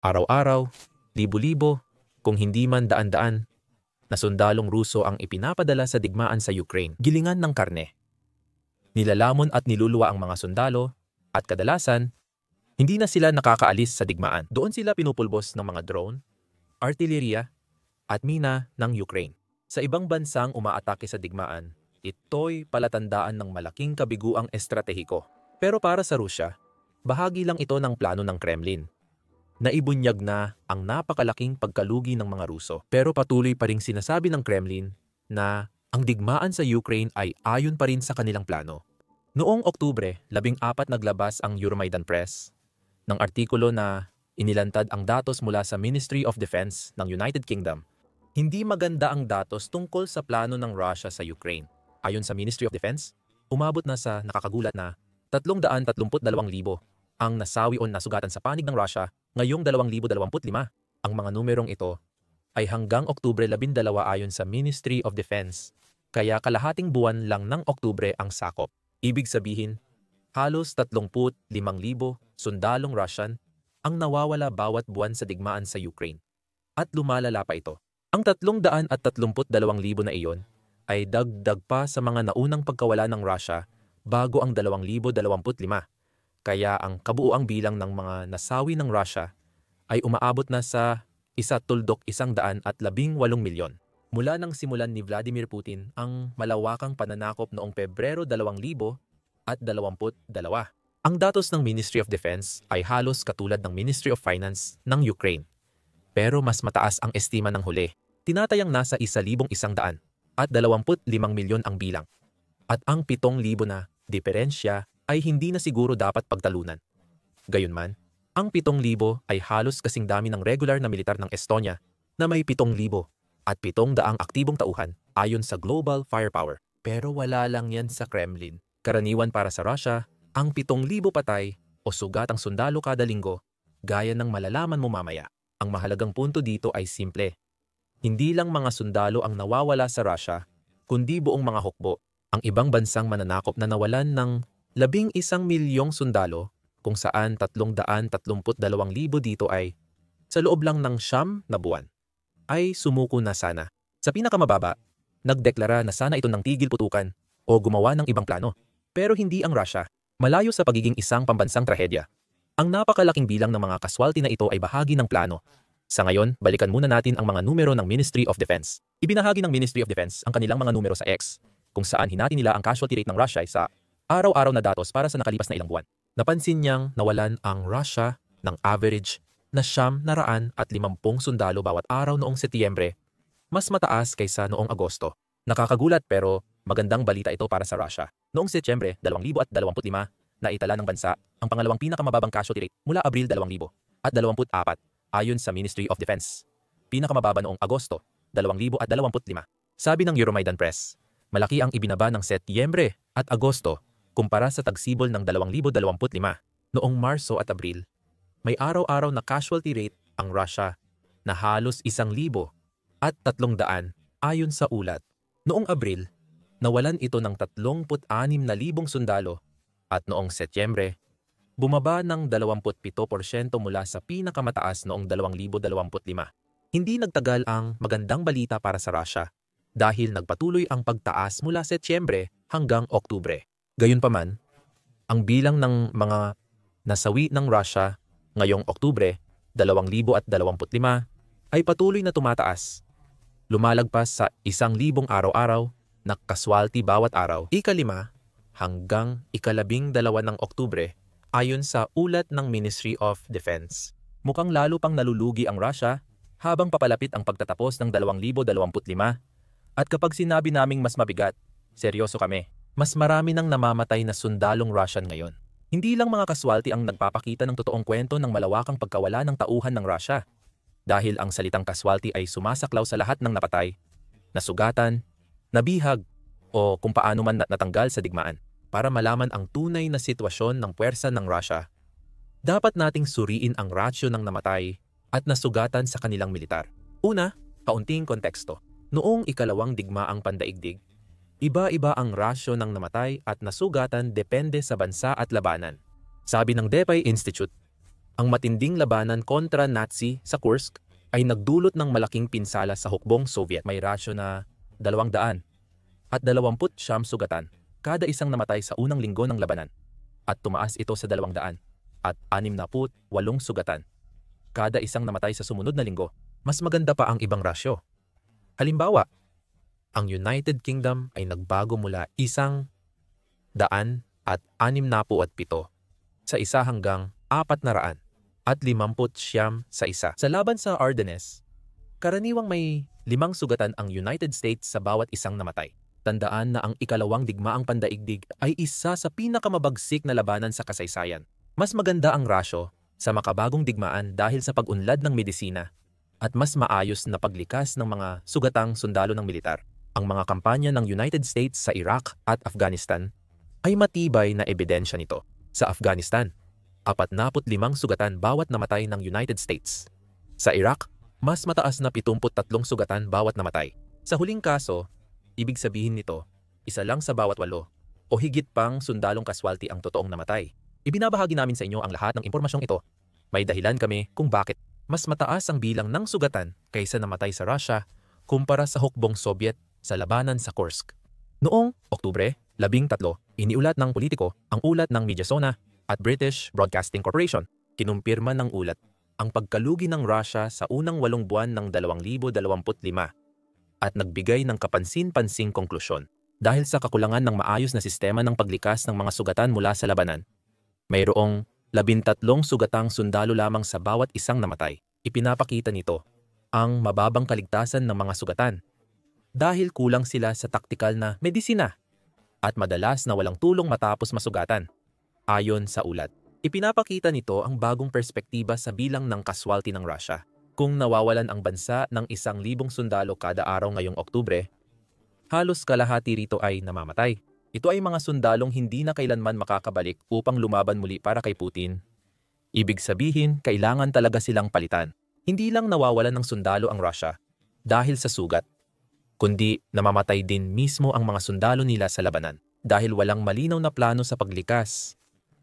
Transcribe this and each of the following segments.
Araw-araw, libo-libo, kung hindi man daan-daan, na sundalong Ruso ang ipinapadala sa digmaan sa Ukraine. Gilingan ng karne. Nilalamon at niluluwa ang mga sundalo at kadalasan, hindi na sila nakakaalis sa digmaan. Doon sila pinupulbos ng mga drone, artilleriya at mina ng Ukraine. Sa ibang bansang umaatake sa digmaan, ito'y palatandaan ng malaking kabiguang estratehiko. Pero para sa Rusya, bahagi lang ito ng plano ng Kremlin. Naibunyag na ang napakalaking pagkalugi ng mga Ruso. Pero patuloy pa ring sinasabi ng Kremlin na ang digmaan sa Ukraine ay ayon pa rin sa kanilang plano. Noong Oktubre, 14 naglabas ang Euromaidan Press ng artikulo na inilantad ang datos mula sa Ministry of Defense ng United Kingdom. Hindi maganda ang datos tungkol sa plano ng Russia sa Ukraine. Ayon sa Ministry of Defense, umabot na sa nakakagulat na 332,000 ang nasawi o nasugatan sa panig ng Russia ngayong 2025. Ang mga numerong ito ay hanggang Oktubre 12 ayon sa Ministry of Defense, kaya kalahating buwan lang ng Oktubre ang sakop. Ibig sabihin, halos 35,000 sundalong Russian ang nawawala bawat buwan sa digmaan sa Ukraine. At lumalala pa ito. Ang 332,000 na iyon ay dagdag pa sa mga naunang pagkawala ng Russia bago ang 2025. Kaya ang kabuuang bilang ng mga nasawi ng Russia ay umaabot na sa 118 milyon. Mula nang simulan ni Vladimir Putin ang malawakang pananakop noong Pebrero 2022, ang datos ng Ministry of Defense ay halos katulad ng Ministry of Finance ng Ukraine. Pero mas mataas ang estima ng huli. Tinatayang nasa 1,100 at 25 milyon ang bilang. At ang 7,000 na diferensya ay hindi na siguro dapat pagtalunan. Gayunman, ang 7,000 ay halos kasing dami ng regular na militar ng Estonia na may 7,000 at 700 aktibong tauhan ayon sa Global Firepower. Pero wala lang yan sa Kremlin. Karaniwan para sa Russia, ang 7,000 patay o sugatang sundalo kada linggo, gaya ng malalaman mo mamaya. Ang mahalagang punto dito ay simple. Hindi lang mga sundalo ang nawawala sa Russia, kundi buong mga hukbo. Ang ibang bansang mananakop na nawalan ng 11 milyong sundalo, kung saan 332,000 dito ay sa loob lang ng 9 na buwan, ay sumuko na sana. Sa pinakamababa, nagdeklara na sana ito ng tigil putukan o gumawa ng ibang plano. Pero hindi ang Russia. Malayo sa pagiging isang pambansang trahedya. Ang napakalaking bilang ng mga kaswalti na ito ay bahagi ng plano. Sa ngayon, balikan muna natin ang mga numero ng Ministry of Defense. Ibinahagi ng Ministry of Defense ang kanilang mga numero sa X, kung saan hinati nila ang casualty rate ng Russia sa araw-araw na datos para sa nakalipas na ilang buwan. Napansin niyang nawalan ang Russia ng average na 950 sundalo bawat araw noong Setyembre, mas mataas kaysa noong Agosto. Nakakagulat pero magandang balita ito para sa Russia. Noong Setyembre 2025, naitala ng bansa ang pangalawang pinakamababang casualty rate mula Abril 2024 ayon sa Ministry of Defense. Pinakamababa noong Agosto 2025. Sabi ng Euromaidan Press, malaki ang ibinaba ng Setyembre at Agosto kumpara sa tagsibol ng 2025. Noong Marso at Abril, may araw-araw na casualty rate ang Russia na halos 1,300 ayon sa ulat. Noong Abril, nawalan ito ng 36,000 sundalo at noong Setyembre, bumaba ng 27% mula sa pinakamataas noong 2025. Hindi nagtagal ang magandang balita para sa Russia dahil nagpatuloy ang pagtaas mula Setyembre hanggang Oktubre. Gayunpaman, ang bilang ng mga nasawi ng Russia ngayong Oktubre 2025 ay patuloy na tumataas. Lumalagpas sa 1,000 araw-araw na kaswalti bawat araw. Ika-5 hanggang ika-12 ng Oktubre ayon sa ulat ng Ministry of Defense. Mukhang lalo pang nalulugi ang Russia habang papalapit ang pagtatapos ng 2025 at kapag sinabi naming mas mabigat, seryoso kami. Mas marami nang namamatay na sundalong Russian ngayon. Hindi lang mga kaswalti ang nagpapakita ng totoong kwento ng malawakang pagkawala ng tauhan ng Russia. Dahil ang salitang kaswalti ay sumasaklaw sa lahat ng napatay, nasugatan, nabihag, o kung paano man natanggal sa digmaan. Para malaman ang tunay na sitwasyon ng puwersa ng Russia, dapat nating suriin ang rasyo ng namatay at nasugatan sa kanilang militar. Una, kaunting konteksto. Noong ikalawang digmaang pandaigdig, iba-iba ang rasyo ng namatay at nasugatan depende sa bansa at labanan. Sabi ng DEPAY Institute, Ang matinding labanan kontra Nazi sa Kursk ay nagdulot ng malaking pinsala sa hukbong Soviet. May rasyo na 200 at 29 sugatan, kada isang namatay sa unang linggo ng labanan. At tumaas ito sa 200 at 68 sugatan, kada isang namatay sa sumunod na linggo. Mas maganda pa ang ibang rasyo. Halimbawa, ang United Kingdom ay nagbago mula 167 sa isa hanggang 400 at 50 sa isa. Sa laban sa Ardennes, karaniwang may 5 sugatan ang United States sa bawat isang namatay. Tandaan na ang ikalawang digmaang pandaigdig ay isa sa pinakamabagsik na labanan sa kasaysayan. Mas maganda ang rasyo sa makabagong digmaan dahil sa pag-unlad ng medisina at mas maayos na paglikas ng mga sugatang sundalo ng militar. Ang mga kampanya ng United States sa Iraq at Afghanistan ay matibay na ebidensya nito. Sa Afghanistan, 45 sugatan bawat namatay ng United States. Sa Iraq, mas mataas na 73 sugatan bawat namatay. Sa huling kaso, ibig sabihin nito, isa lang sa bawat 8 o higit pang sundalong kaswalti ang totoong namatay. Ibinabahagi namin sa inyo ang lahat ng impormasyong ito. May dahilan kami kung bakit mas mataas ang bilang ng sugatan kaysa namatay sa Russia kumpara sa hukbong Soviet sa labanan sa Kursk. Noong Oktubre 13, iniulat ng Politico ang ulat ng Mediasona at British Broadcasting Corporation. Kinumpirma ng ulat ang pagkalugi ng Russia sa unang 8 buwan ng 2025 at nagbigay ng kapansin-pansing konklusyon. Dahil sa kakulangan ng maayos na sistema ng paglikas ng mga sugatan mula sa labanan, mayroong 13 sugatang sundalo lamang sa bawat isang namatay. Ipinapakita nito ang mababang kaligtasan ng mga sugatan dahil kulang sila sa taktikal na medisina at madalas na walang tulong matapos masugatan. Ayon sa ulat, ipinapakita nito ang bagong perspektiba sa bilang ng kaswalti ng Russia. Kung nawawalan ang bansa ng 1,000 sundalo kada araw ngayong Oktubre, halos kalahati rito ay namamatay. Ito ay mga sundalong hindi na kailanman makakabalik upang lumaban muli para kay Putin. Ibig sabihin, kailangan talaga silang palitan. Hindi lang nawawalan ng sundalo ang Russia dahil sa sugat, kundi namamatay din mismo ang mga sundalo nila sa labanan dahil walang malinaw na plano sa paglikas.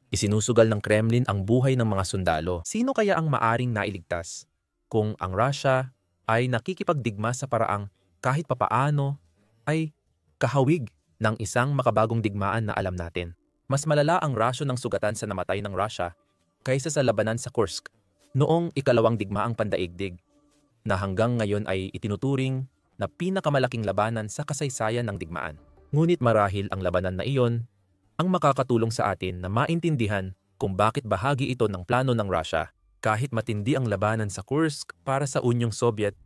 Isinusugal ng Kremlin ang buhay ng mga sundalo. Sino kaya ang maaring nailigtas kung ang Russia ay nakikipagdigma sa paraang kahit papaano ay kahawig ng isang makabagong digmaan na alam natin? Mas malala ang rasyo ng sugatan sa namatay ng Russia kaysa sa labanan sa Kursk noong ikalawang digmaang pandaigdig na hanggang ngayon ay itinuturing na pinakamalaking labanan sa kasaysayan ng digmaan. Ngunit marahil ang labanan na iyon ang makakatulong sa atin na maintindihan kung bakit bahagi ito ng plano ng Russia. Kahit matindi ang labanan sa Kursk para sa Unyong Soviet,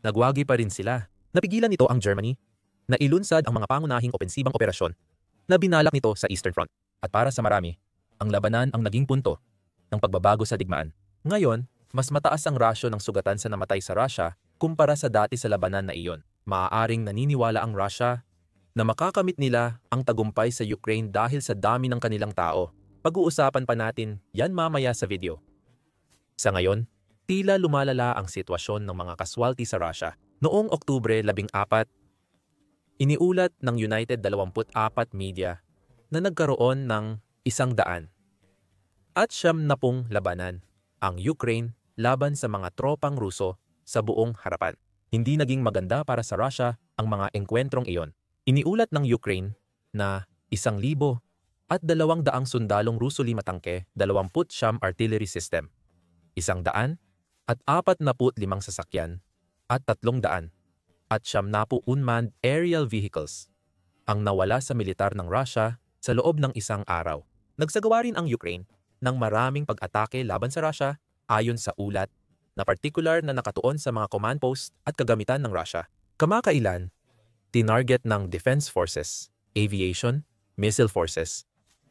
nagwagi pa rin sila. Napigilan nito ang Germany na ilunsad ang mga pangunahing opensibang operasyon na binalak nito sa Eastern Front. At para sa marami, ang labanan ang naging punto ng pagbabago sa digmaan. Ngayon, mas mataas ang rasyo ng sugatan sa namatay sa Russia kumpara sa dati sa labanan na iyon. Maaaring naniniwala ang Russia na makakamit nila ang tagumpay sa Ukraine dahil sa dami ng kanilang tao. Pag-uusapan pa natin yan mamaya sa video. Sa ngayon, tila lumalala ang sitwasyon ng mga kaswalti sa Russia. Noong Oktubre 14, iniulat ng United 24 Media na nagkaroon ng 100 at 70 labanan ang Ukraine laban sa mga tropang Ruso sa buong harapan. Hindi naging maganda para sa Russia ang mga engkwentrong iyon. Iniulat ng Ukraine na 1,000 at 200 sundalong Ruso 5 tangke, 20 artillery system, 100 at 45 sasakyan at 300 at 70 unmanned aerial vehicles ang nawala sa militar ng Russia sa loob ng isang araw. Nagsagawa rin ang Ukraine ng maraming pag-atake laban sa Russia ayon sa ulat na partikular na nakatuon sa mga command post at kagamitan ng Russia. Kamakailan, tinarget ng Defense Forces, Aviation, Missile Forces,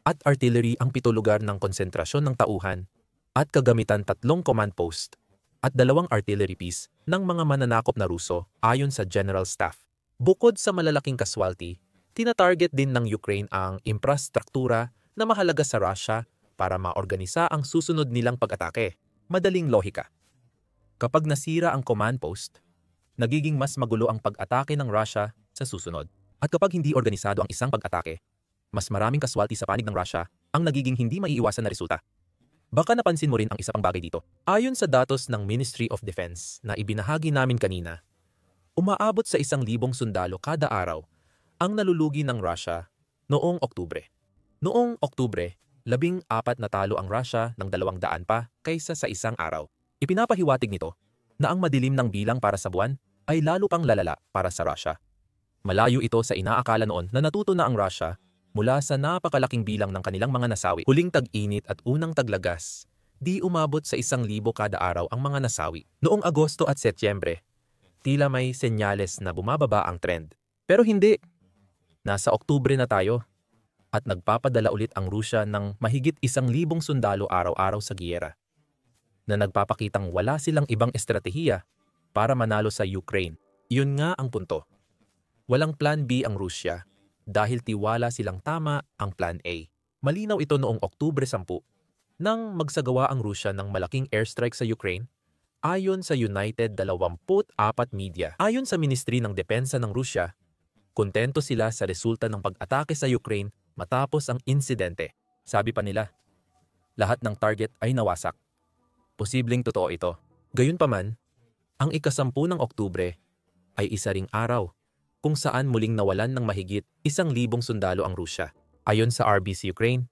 at Artillery ang 7 lugar ng konsentrasyon ng tauhan at kagamitan 3 command post at 2 artillery piece ng mga mananakop na Ruso ayon sa General Staff. Bukod sa malalaking kaswalti, tinatarget din ng Ukraine ang infrastruktura na mahalaga sa Russia para maorganisa ang susunod nilang pag-atake. Madaling lohika. Kapag nasira ang command post, nagiging mas magulo ang pag-atake ng Russia sa susunod. At kapag hindi organisado ang isang pag-atake, mas maraming kaswalti sa panig ng Russia ang nagiging hindi maiiwasan na resulta. Baka napansin mo rin ang isa pang bagay dito. Ayon sa datos ng Ministry of Defense na ibinahagi namin kanina, umaabot sa 1,000 sundalo kada araw ang nalulugi ng Russia noong Oktubre. Noong Oktubre, 14 na talo ang Russia ng 200 pa kaysa sa isang araw. Ipinapahiwatig nito na ang madilim ng bilang para sa buwan ay lalo pang lalala para sa Russia. Malayo ito sa inaakala noon na natuto na ang Russia mula sa napakalaking bilang ng kanilang mga nasawi. Huling tag-init at unang taglagas, di umabot sa 1,000 kada araw ang mga nasawi. Noong Agosto at Setyembre, tila may senyales na bumababa ang trend. Pero hindi. Nasa Oktubre na tayo at nagpapadala ulit ang Rusya ng mahigit 1,000 sundalo araw-araw sa giyera, na nagpapakitang wala silang ibang estratehiya para manalo sa Ukraine. Yun nga ang punto. Walang plan B ang Rusya dahil tiwala silang tama ang plan A. Malinaw ito noong Oktubre 10 nang magsagawa ang Rusya ng malaking airstrike sa Ukraine ayon sa United 24 Media. Ayon sa Ministry ng Depensa ng Rusya, kontento sila sa resulta ng pag-atake sa Ukraine matapos ang insidente. Sabi pa nila, lahat ng target ay nawasak. Posibleng totoo ito. Gayunpaman, ang ika-10 ng Oktubre ay isa ring araw kung saan muling nawalan ng mahigit 1,000 sundalo ang Rusya. Ayon sa RBC Ukraine,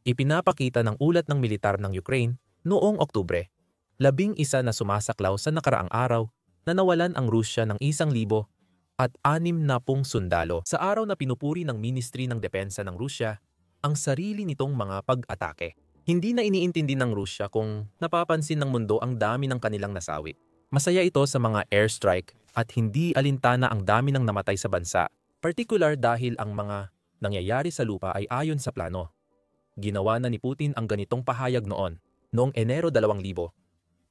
ipinapakita ng ulat ng militar ng Ukraine noong Oktubre, 11 na sumasaklaw sa nakaraang araw na nawalan ang Rusya ng 1,000 at 60 sundalo. Sa araw na pinupuri ng Ministry ng Depensa ng Rusya ang sarili nitong mga pag-atake. Hindi na iniintindi ng Rusya kung napapansin ng mundo ang dami ng kanilang nasawi. Masaya ito sa mga airstrike at hindi alintana ang dami ng namatay sa bansa, partikular dahil ang mga nangyayari sa lupa ay ayon sa plano. Ginawa na ni Putin ang ganitong pahayag noong Enero 2023,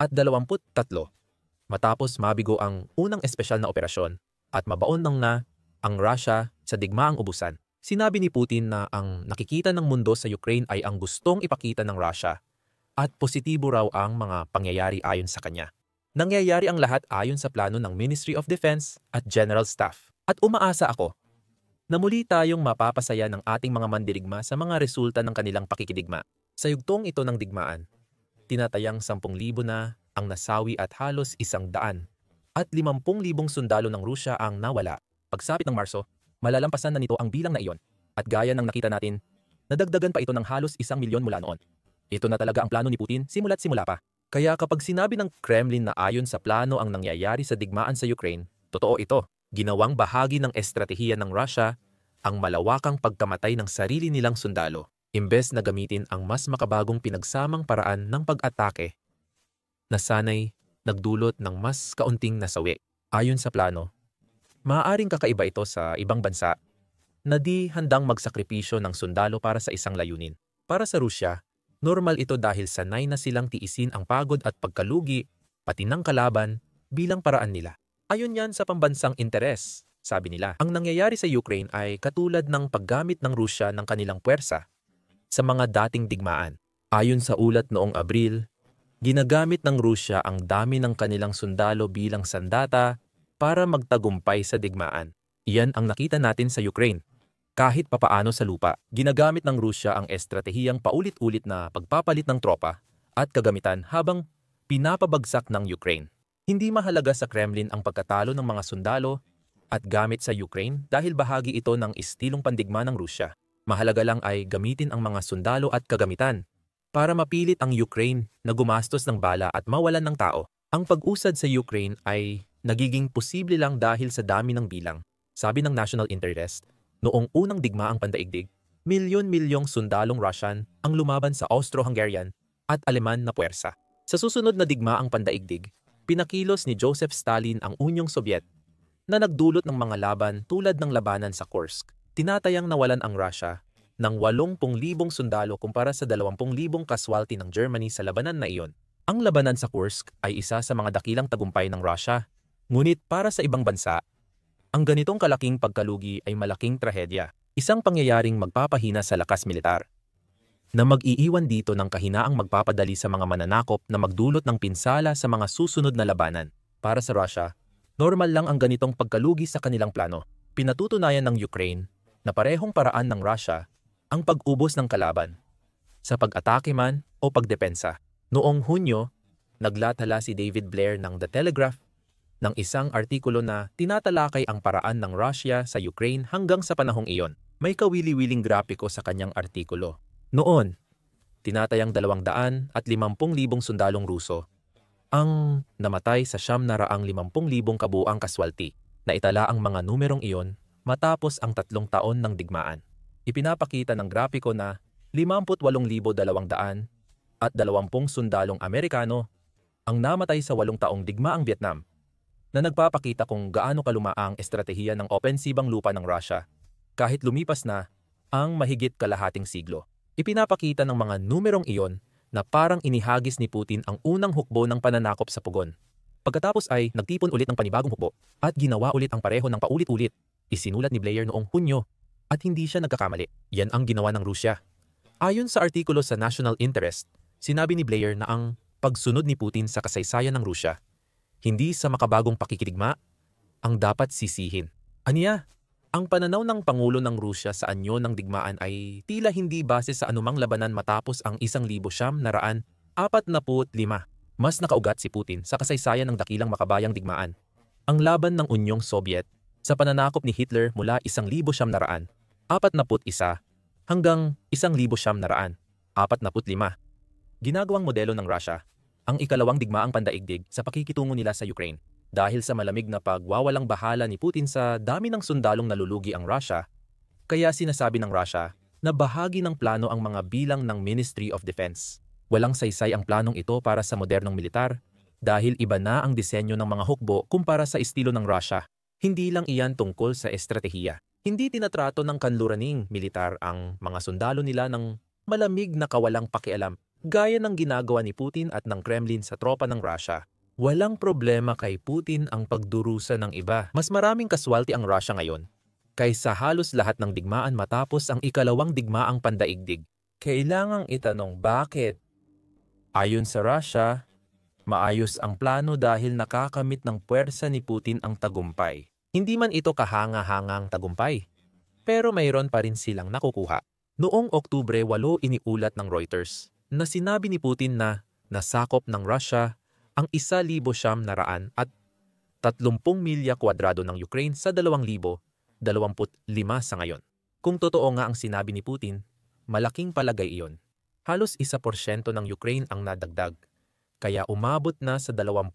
matapos mabigo ang unang espesyal na operasyon at mabaon na ang Russia sa digmaang ubusan. Sinabi ni Putin na ang nakikita ng mundo sa Ukraine ay ang gustong ipakita ng Russia at positibo raw ang mga pangyayari ayon sa kanya. Nangyayari ang lahat ayon sa plano ng Ministry of Defense at General Staff. At umaasa ako na muli tayong mapapasaya ng ating mga mandirigma sa mga resulta ng kanilang pakikidigma. Sa yugtong ito ng digmaan, tinatayang 10,000 na ang nasawi at halos 100 at 50,000 sundalo ng Rusya ang nawala. Pagsapit ng Marso, malalampasan na nito ang bilang na iyon. At gaya ng nakita natin, nadagdagan pa ito ng halos 1,000,000 mula noon. Ito na talaga ang plano ni Putin simula't simula pa. Kaya kapag sinabi ng Kremlin na ayon sa plano ang nangyayari sa digmaan sa Ukraine, totoo ito. Ginawang bahagi ng estratehiya ng Russia ang malawakang pagkamatay ng sarili nilang sundalo, imbes na gamitin ang mas makabagong pinagsamang paraan ng pag-atake na sanay nagdulot ng mas kaunting nasawi. Ayon sa plano, maaaring kakaiba ito sa ibang bansa na di handang magsakripisyo ng sundalo para sa isang layunin. Para sa Rusya, normal ito dahil sanay na silang tiisin ang pagod at pagkalugi, pati ng kalaban, bilang paraan nila. Ayon yan sa pambansang interes, sabi nila. Ang nangyayari sa Ukraine ay katulad ng paggamit ng Rusya ng kanilang puwersa sa mga dating digmaan. Ayon sa ulat noong Abril, ginagamit ng Rusya ang dami ng kanilang sundalo bilang sandata para magtagumpay sa digmaan. Iyan ang nakita natin sa Ukraine. Kahit papaano sa lupa, ginagamit ng Rusya ang estratehiyang paulit-ulit na pagpapalit ng tropa at kagamitan habang pinapabagsak ng Ukraine. Hindi mahalaga sa Kremlin ang pagkatalo ng mga sundalo at gamit sa Ukraine dahil bahagi ito ng istilong pandigma ng Rusya. Mahalaga lang ay gamitin ang mga sundalo at kagamitan para mapilit ang Ukraine na gumastos ng bala at mawalan ng tao. Ang pag-usad sa Ukraine ay nagiging posible lang dahil sa dami ng bilang. Sabi ng National Interest, noong unang digmaang pandaigdig, milyon-milyong sundalong Russian ang lumaban sa Austro-Hungarian at Aleman na puwersa. Sa susunod na digmaang pandaigdig, pinakilos ni Joseph Stalin ang Unyong Sobyet na nagdulot ng mga laban tulad ng labanan sa Kursk. Tinatayang nawalan ang Russia ng 80,000 sundalo kumpara sa 20,000 casualty ng Germany sa labanan na iyon. Ang labanan sa Kursk ay isa sa mga dakilang tagumpay ng Russia. Ngunit para sa ibang bansa, ang ganitong kalaking pagkalugi ay malaking trahedya, isang pangyayaring magpapahina sa lakas militar, na mag-iiwan dito ng kahinaang magpapadali sa mga mananakop na magdulot ng pinsala sa mga susunod na labanan. Para sa Russia, normal lang ang ganitong pagkalugi sa kanilang plano. Pinatutunayan ng Ukraine na parehong paraan ng Russia ang pag-ubos ng kalaban. sa pag-atake man o pagdepensa. Noong Hunyo, naglathala si David Blair ng The Telegraph ng isang artikulo na tinatalakay ang paraan ng Russia sa Ukraine hanggang sa panahong iyon. May kawili-wiling grapiko sa kanyang artikulo. Noon, tinatayang 250,000 sundalong Ruso ang namatay sa 750,000 kabuuang kaswalti. Naitala ang mga numerong iyon matapos ang 3 taon ng digmaan. Ipinapakita ng grapiko na 58,200 at 20 sundalong Amerikano ang namatay sa 8 taong digmaang Vietnam, na nagpapakita kung gaano kaluma ang estratehiya ng opensibang lupa ng Russia kahit lumipas na ang mahigit kalahating siglo. Ipinapakita ng mga numerong iyon na parang inihagis ni Putin ang unang hukbo ng pananakop sa pugon. Pagkatapos ay nagtipon ulit ng panibagong hukbo at ginawa ulit ang pareho ng paulit-ulit. Isinulat ni Blair noong Hunyo at hindi siya nagkakamali. Yan ang ginawa ng Rusya. Ayon sa artikulo sa National Interest, sinabi ni Blair na ang pagsunod ni Putin sa kasaysayan ng Rusya, hindi sa makabagong pakikidigma, ang dapat sisihin. Aniya, ang pananaw ng Pangulo ng Rusya sa anyo ng digmaan ay tila hindi base sa anumang labanan matapos ang 1,945. Mas nakaugat si Putin sa kasaysayan ng dakilang makabayang digmaan. Ang laban ng Unyong Soviet sa pananakop ni Hitler mula 1,941 hanggang 1,945. Ginagawang modelo ng Russia ang ikalawang digmaang pandaigdig sa pakikitungo nila sa Ukraine. Dahil sa malamig na pagwawalang bahala ni Putin sa dami ng sundalong nalulugi ang Russia, kaya sinasabi ng Russia na bahagi ng plano ang mga bilang ng Ministry of Defense. Walang saysay ang planong ito para sa modernong militar dahil iba na ang disenyo ng mga hukbo kumpara sa estilo ng Russia. Hindi lang iyan tungkol sa estratehiya. Hindi tinatrato ng kanluraning militar ang mga sundalo nila ng malamig na kawalang pakialam gaya ng ginagawa ni Putin at ng Kremlin sa tropa ng Russia. Walang problema kay Putin ang pagdurusa ng iba. Mas maraming kaswalti ang Russia ngayon kaysa halos lahat ng digmaan matapos ang ikalawang digmaang pandaigdig. Kailangang itanong bakit? Ayon sa Russia, maayos ang plano dahil nakakamit ng puwersa ni Putin ang tagumpay. Hindi man ito kahanga-hangang tagumpay, pero mayroon pa rin silang nakukuha. Noong Oktubre 8 iniulat ng Reuters na sinabi ni Putin na nasakop ng Russia ang 1,930 milya kwadrado ng Ukraine sa 2,025 sa ngayon. Kung totoo nga ang sinabi ni Putin, malaking palagay iyon. Halos 1% ng Ukraine ang nadagdag, kaya umabot na sa 20%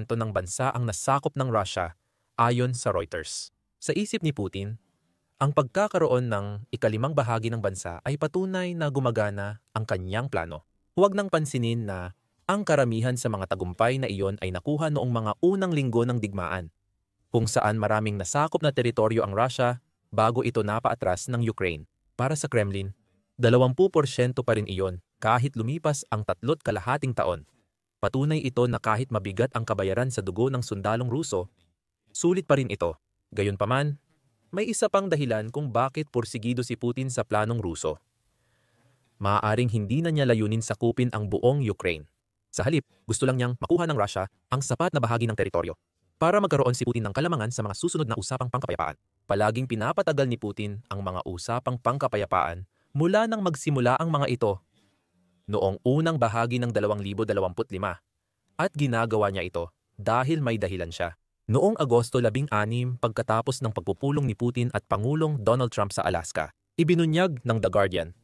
ng bansa ang nasakop ng Russia ayon sa Reuters. Sa isip ni Putin, ang pagkakaroon ng ikalimang bahagi ng bansa ay patunay na gumagana ang kanyang plano. Huwag nang pansinin na ang karamihan sa mga tagumpay na iyon ay nakuha noong mga unang linggo ng digmaan, kung saan maraming nasakop na teritoryo ang Russia bago ito napaatras ng Ukraine. Para sa Kremlin, 20% pa rin iyon kahit lumipas ang 3.5 taon. Patunay ito na kahit mabigat ang kabayaran sa dugo ng sundalong Ruso, sulit pa rin ito. Gayunpaman, may isa pang dahilan kung bakit porsigido si Putin sa planong Ruso. Maaaring hindi na niya layunin sakupin ang buong Ukraine. Sa halip, gusto lang niyang makuha ng Russia ang sapat na bahagi ng teritoryo para magkaroon si Putin ng kalamangan sa mga susunod na usapang pangkapayapaan. Palaging pinapatagal ni Putin ang mga usapang pangkapayapaan mula nang magsimula ang mga ito noong unang bahagi ng 2025 at ginagawa niya ito dahil may dahilan siya. Noong Agosto 16 pagkatapos ng pagpupulong ni Putin at Pangulong Donald Trump sa Alaska, ibinunyag ng The Guardian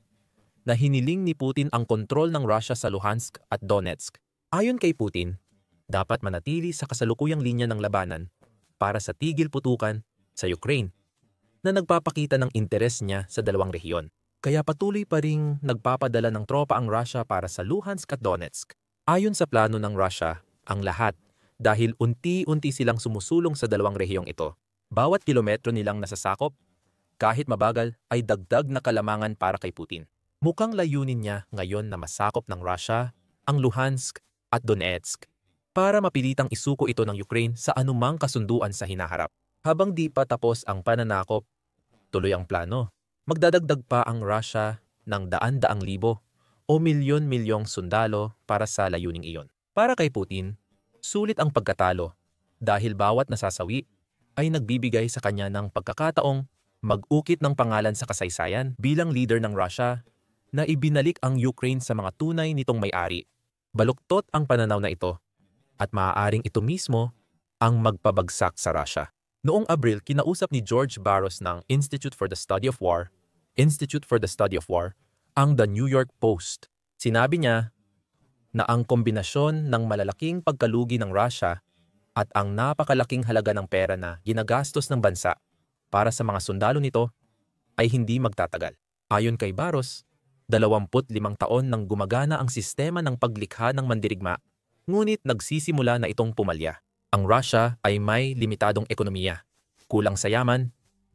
na hiniling ni Putin ang kontrol ng Russia sa Luhansk at Donetsk. Ayon kay Putin, dapat manatili sa kasalukuyang linya ng labanan para sa tigil putukan sa Ukraine na nagpapakita ng interes niya sa dalawang rehiyon. Kaya patuloy pa ring nagpapadala ng tropa ang Russia para sa Luhansk at Donetsk. Ayon sa plano ng Russia, ang lahat dahil unti-unti silang sumusulong sa dalawang rehiyong ito. Bawat kilometro nilang nasasakop, kahit mabagal, ay dagdag na kalamangan para kay Putin. Mukhang layunin niya ngayon na masakop ng Russia ang Luhansk at Donetsk para mapilitang isuko ito ng Ukraine sa anumang kasunduan sa hinaharap. Habang di pa tapos ang pananakop, tuloy ang plano. Magdadagdag pa ang Russia ng daan-daang libo o milyon-milyong sundalo para sa layuning iyon. Para kay Putin, sulit ang pagkatalo dahil bawat nasasawi ay nagbibigay sa kanya ng pagkakataong mag-ukit ng pangalan sa kasaysayan bilang leader ng Russia na ibinalik ang Ukraine sa mga tunay nitong may-ari. Baluktot ang pananaw na ito at maaaring ito mismo ang magpabagsak sa Russia. Noong Abril, kinausap ni George Barros ng Institute for the Study of War, ang The New York Post. Sinabi niya na ang kombinasyon ng malalaking pagkalugi ng Russia at ang napakalaking halaga ng pera na ginagastos ng bansa para sa mga sundalo nito ay hindi magtatagal. Ayon kay Barros, 25 taon nang gumagana ang sistema ng paglikha ng mandirigma, ngunit nagsisimula na itong pumalya. Ang Russia ay may limitadong ekonomiya, kulang sa yaman,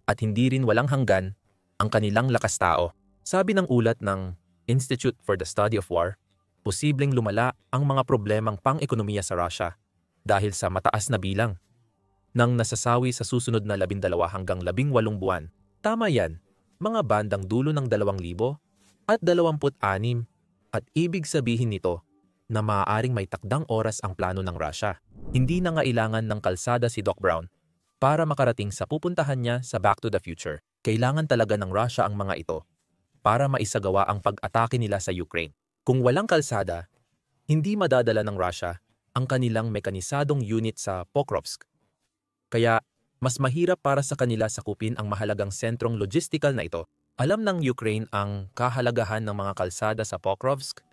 at hindi rin walang hanggan ang kanilang lakas tao. Sabi ng ulat ng Institute for the Study of War, posibleng lumala ang mga problemang pang-ekonomiya sa Russia dahil sa mataas na bilang ng nasasawi sa susunod na 12 hanggang 18 buwan. Tama yan, mga bandang dulo ng 2026 at ibig sabihin nito na maaaring may takdang oras ang plano ng Russia. Hindi na ngailangan ng kalsada si Doc Brown para makarating sa pupuntahan niya sa Back to the Future. Kailangan talaga ng Russia ang mga ito para maisagawa ang pag-atake nila sa Ukraine. Kung walang kalsada, hindi madadala ng Russia ang kanilang mekanisadong unit sa Pokrovsk. Kaya, mas mahirap para sa kanila sakupin ang mahalagang sentrong logistical na ito. Alam ng Ukraine ang kahalagahan ng mga kalsada sa Pokrovsk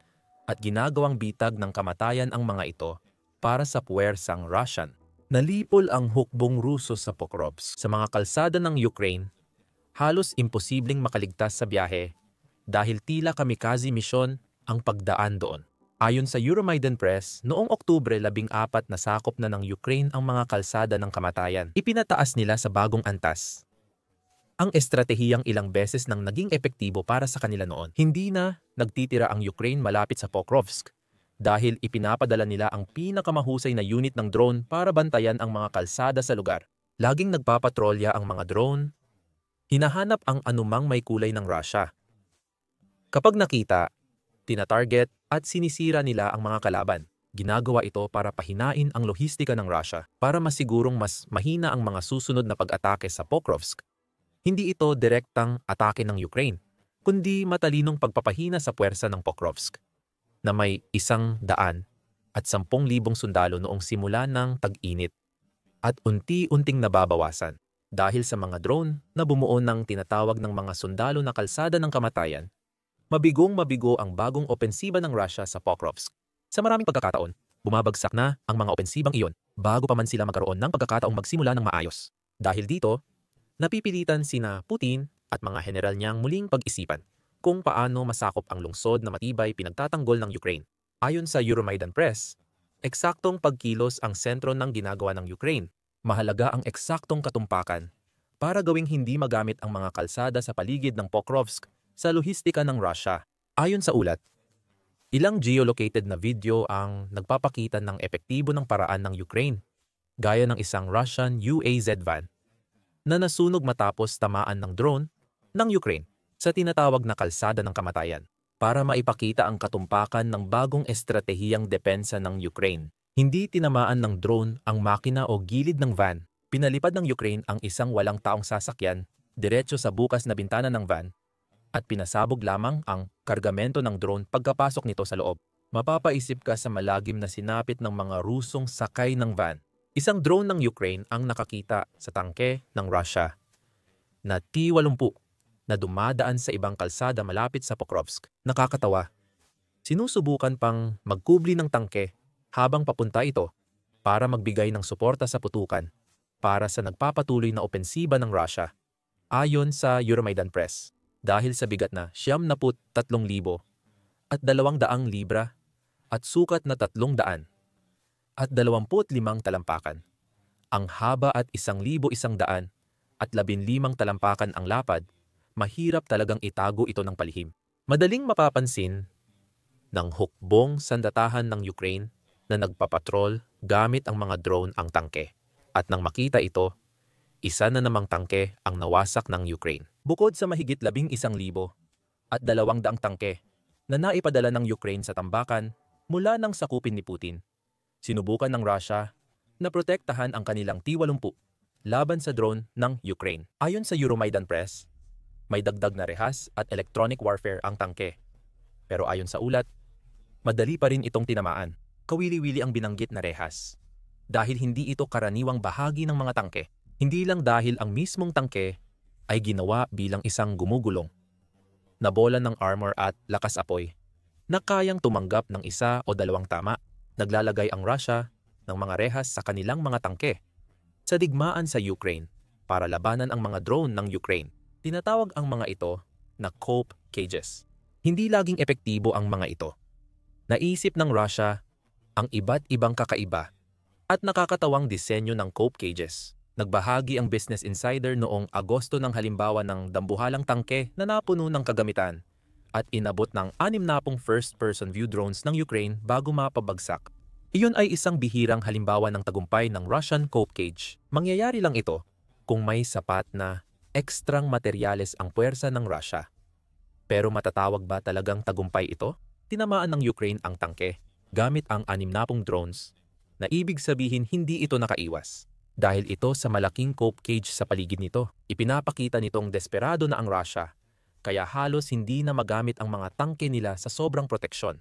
at ginagawang bitag ng kamatayan ang mga ito para sa puwersang Russian. Nalipol ang hukbong Ruso sa Pokrovsk. Sa mga kalsada ng Ukraine, halos imposibleng makaligtas sa biyahe dahil tila kamikaze mission ang pagdaan doon. Ayon sa Euromaidan Press, noong Oktubre 14 nasakop na ng Ukraine ang mga kalsada ng kamatayan. Ipinataas nila sa bagong antas ang estratehiyang ilang beses nang naging epektibo para sa kanila noon. Hindi na nagtitira ang Ukraine malapit sa Pokrovsk dahil ipinapadala nila ang pinakamahusay na unit ng drone para bantayan ang mga kalsada sa lugar. Laging nagpapatrolya ang mga drone, hinahanap ang anumang may kulay ng Russia. Kapag nakita, tina-target at sinisira nila ang mga kalaban. Ginagawa ito para pahinain ang lohistika ng Russia para masigurong mas mahina ang mga susunod na pag-atake sa Pokrovsk. Hindi ito direktang atake ng Ukraine, kundi matalinong pagpapahina sa puwersa ng Pokrovsk na may 110,000 sundalo noong simula ng tag-init at unti-unting nababawasan dahil sa mga drone na bumuo ng tinatawag ng mga sundalo na kalsada ng kamatayan. Mabigong-mabigo ang bagong opensiba ng Russia sa Pokrovsk. Sa maraming pagkakataon, bumabagsak na ang mga opensibang iyon bago pa man sila magkaroon ng pagkakataong magsimula ng maayos. Dahil dito, napipilitan sina Putin at mga general niyang muling pag-isipan kung paano masakop ang lungsod na matibay pinagtatanggol ng Ukraine. Ayon sa Euromaidan Press, eksaktong pagkilos ang sentro ng ginagawa ng Ukraine. Mahalaga ang eksaktong katumpakan para gawing hindi magamit ang mga kalsada sa paligid ng Pokrovsk sa lohistika ng Russia. Ayon sa ulat, ilang geolocated na video ang nagpapakita ng epektibo ng paraan ng Ukraine, gaya ng isang Russian UAZ van na nasunog matapos tamaan ng drone ng Ukraine sa tinatawag na kalsada ng kamatayan para maipakita ang katumpakan ng bagong estratehiyang depensa ng Ukraine. Hindi tinamaan ng drone ang makina o gilid ng van. Pinalipad ng Ukraine ang isang walang taong sasakyan diretso sa bukas na bintana ng van at pinasabog lamang ang kargamento ng drone pagkapasok nito sa loob. Mapapaisip ka sa malagim na sinapit ng mga Rusong sakay ng van. Isang drone ng Ukraine ang nakakita sa tangke ng Russia na T-80 na dumadaan sa ibang kalsada malapit sa Pokrovsk. Nakakatawa. Sinusubukan pang magkubli ng tangke habang papunta ito para magbigay ng suporta sa putukan para sa nagpapatuloy na opensiba ng Russia. Ayon sa Euromaidan Press, dahil sa bigat na 73,000 at 200 libra at sukat na 300 at 25 talampakan. Ang haba at 1,100 at 15 talampakan ang lapad, mahirap talagang itago ito ng palihim. Madaling mapapansin ng hukbong sandatahan ng Ukraine na nagpapatrol gamit ang mga drone ang tangke. At nang makita ito, isa na namang tangke ang nawasak ng Ukraine. Bukod sa mahigit 11,000 at 200 tangke na naipadala ng Ukraine sa tambakan mula nang sakupin ni Putin, sinubukan ng Russia na protektahan ang kanilang T-80 laban sa drone ng Ukraine. Ayon sa Euromaidan Press, may dagdag na rehas at electronic warfare ang tangke Pero ayon sa ulat, madali pa rin itong tinamaan. Kawili-wili ang binanggit na rehas. Dahil hindi ito karaniwang bahagi ng mga tangke. Hindi lang dahil ang mismong tangke ay ginawa bilang isang gumugulong na bola ng armor at lakas apoy na kayang tumanggap ng isa o dalawang tama. Naglalagay ang Russia ng mga rehas sa kanilang mga tangke sa digmaan sa Ukraine para labanan ang mga drone ng Ukraine. Tinatawag ang mga ito na cope cages. Hindi laging epektibo ang mga ito. Naisip ng Russia ang iba't ibang kakaiba at nakakatawang disenyo ng cope cages. Nagbahagi ang Business Insider noong Agosto ng halimbawa ng dambuhalang tangke na napuno ng kagamitan at inabot ng 60 first-person view drones ng Ukraine bago mapabagsak. Iyon ay isang bihirang halimbawa ng tagumpay ng Russian cope cage. Mangyayari lang ito kung may sapat na ekstrang materyales ang puwersa ng Russia. Pero matatawag ba talagang tagumpay ito? Tinamaan ng Ukraine ang tangke gamit ang 60 drones na ibig sabihin hindi ito nakaiwas. Dahil ito sa malaking cope cage sa paligid nito, ipinapakita nitong desperado na ang Russia, kaya halos hindi na magamit ang mga tangke nila sa sobrang proteksyon.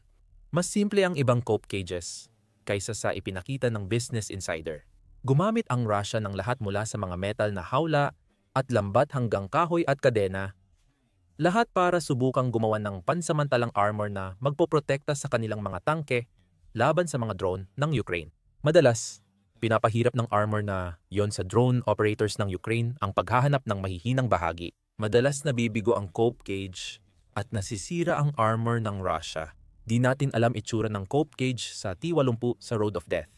Mas simple ang ibang cope cages kaysa sa ipinakita ng Business Insider. Gumamit ang Russia ng lahat mula sa mga metal na hawla at lambat hanggang kahoy at kadena, lahat para subukang gumawa ng pansamantalang armor na magpoprotekta sa kanilang mga tangke laban sa mga drone ng Ukraine. Madalas, pinapahirap ng armor na yon sa drone operators ng Ukraine ang paghahanap ng mahihinang bahagi. Madalas nabibigo ang cope cage at nasisira ang armor ng Russia. Di natin alam itsura ng cope cage sa T-80 sa Road of Death.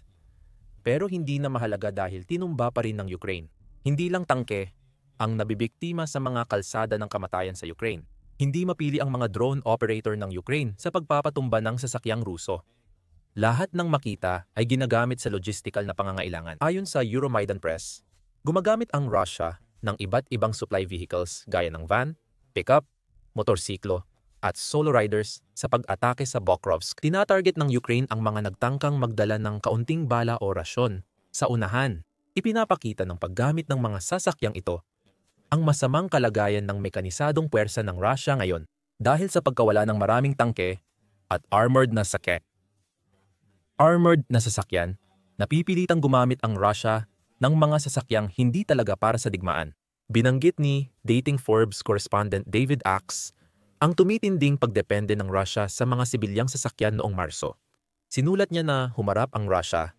Pero hindi na mahalaga dahil tinumba pa rin ng Ukraine. Hindi lang tangke ang nabibiktima sa mga kalsada ng kamatayan sa Ukraine. Hindi mapili ang mga drone operator ng Ukraine sa pagpapatumba ng sasakyang Ruso. Lahat ng makita ay ginagamit sa logistical na pangangailangan. Ayon sa Euromaidan Press, gumagamit ang Russia ng iba't ibang supply vehicles gaya ng van, pickup, motorsiklo, at solo riders sa pag-atake sa Pokrovsk. Tinatarget ng Ukraine ang mga nagtangkang magdala ng kaunting bala o rasyon sa unahan. Ipinapakita ng paggamit ng mga sasakyang ito ang masamang kalagayan ng mekanisadong puwersa ng Russia ngayon dahil sa pagkawala ng maraming tangke at armored na sasakyan, napipilitang gumamit ang Russia ng mga sasakyang hindi talaga para sa digmaan. Binanggit ni dating Forbes correspondent David Axe ang tumitinding pagdepende ng Russia sa mga sibilyang sasakyan noong Marso. Sinulat niya na humarap ang Russia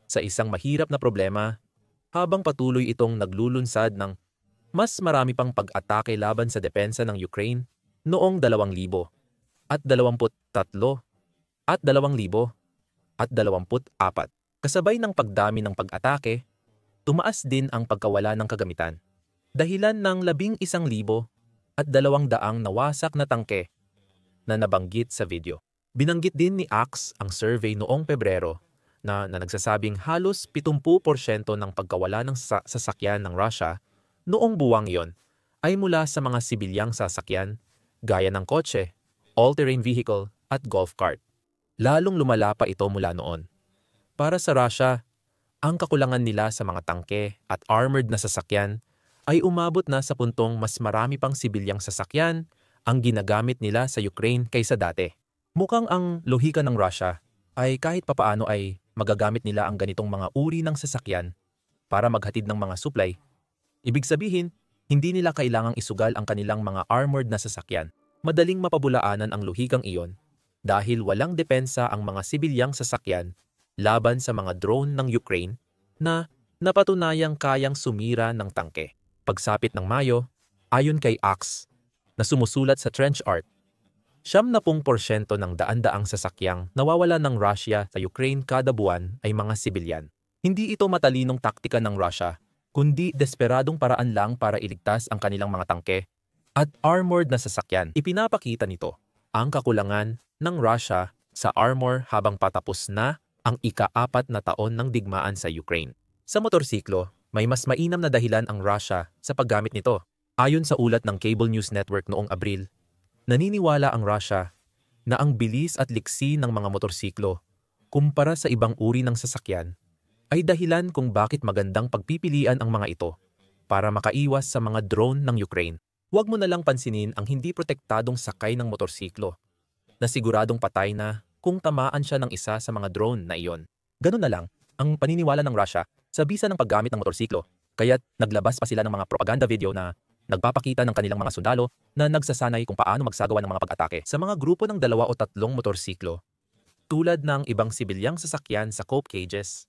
sa isang mahirap na problema habang patuloy itong naglulunsad ng mas marami pang pag-atake laban sa depensa ng Ukraine noong 2000 at 23 at 2024. Kasabay ng pagdami ng pag-atake, tumaas din ang pagkawala ng kagamitan. Dahilan ng 11,200 nawasak na tangke na nabanggit sa video. Binanggit din ni Axe ang survey noong Pebrero na nagsasabing halos 70% ng pagkawala ng sasakyan ng Russia noong buwang iyon ay mula sa mga sibilyang sasakyan gaya ng kotse, all-terrain vehicle at golf cart. Lalong lumala pa ito mula noon. Para sa Russia, ang kakulangan nila sa mga tangke at armored na sasakyan ay umabot na sa puntong mas marami pang sibilyang sasakyan ang ginagamit nila sa Ukraine kaysa dati. Mukhang ang lohika ng Russia ay kahit papaano ay magagamit nila ang ganitong mga uri ng sasakyan para maghatid ng mga supply. Ibig sabihin, hindi nila kailangang isugal ang kanilang mga armored na sasakyan. Madaling mapabulaanan ang lohikang iyon dahil walang depensa ang mga sibilyang sasakyan laban sa mga drone ng Ukraine na napatunayang kayang sumira ng tangke. Pagsapit ng Mayo, ayon kay Axe, na sumusulat sa Trench Art, 70% ng daan-daang sasakyang nawawala ng Russia sa Ukraine kada buwan ay mga sibilyan. Hindi ito matalinong taktika ng Russia, kundi desperadong paraan lang para iligtas ang kanilang mga tangke at armored na sasakyan. Ipinapakita nito ang kakulangan ng Russia sa armor habang patapos na ang ika-4 na taon ng digmaan sa Ukraine. Sa motorsiklo, may mas mainam na dahilan ang Russia sa paggamit nito. Ayon sa ulat ng Cable News Network noong Abril, naniniwala ang Russia na ang bilis at liksi ng mga motorsiklo kumpara sa ibang uri ng sasakyan ay dahilan kung bakit magandang pagpipilian ang mga ito para makaiwas sa mga drone ng Ukraine. Huwag mo na lang pansinin ang hindi protektadong sakay ng motorsiklo. na siguradong patay na kung tamaan siya ng isa sa mga drone na iyon. Ganun na lang ang paniniwala ng Russia sa bisa ng paggamit ng motorsiklo, kaya't naglabas pa sila ng mga propaganda video na nagpapakita ng kanilang mga sundalo na nagsasanay kung paano magsagawa ng mga pag-atake sa mga grupo ng 2 o 3 motorsiklo. Tulad ng ibang sibilyang sasakyan sa cope cages,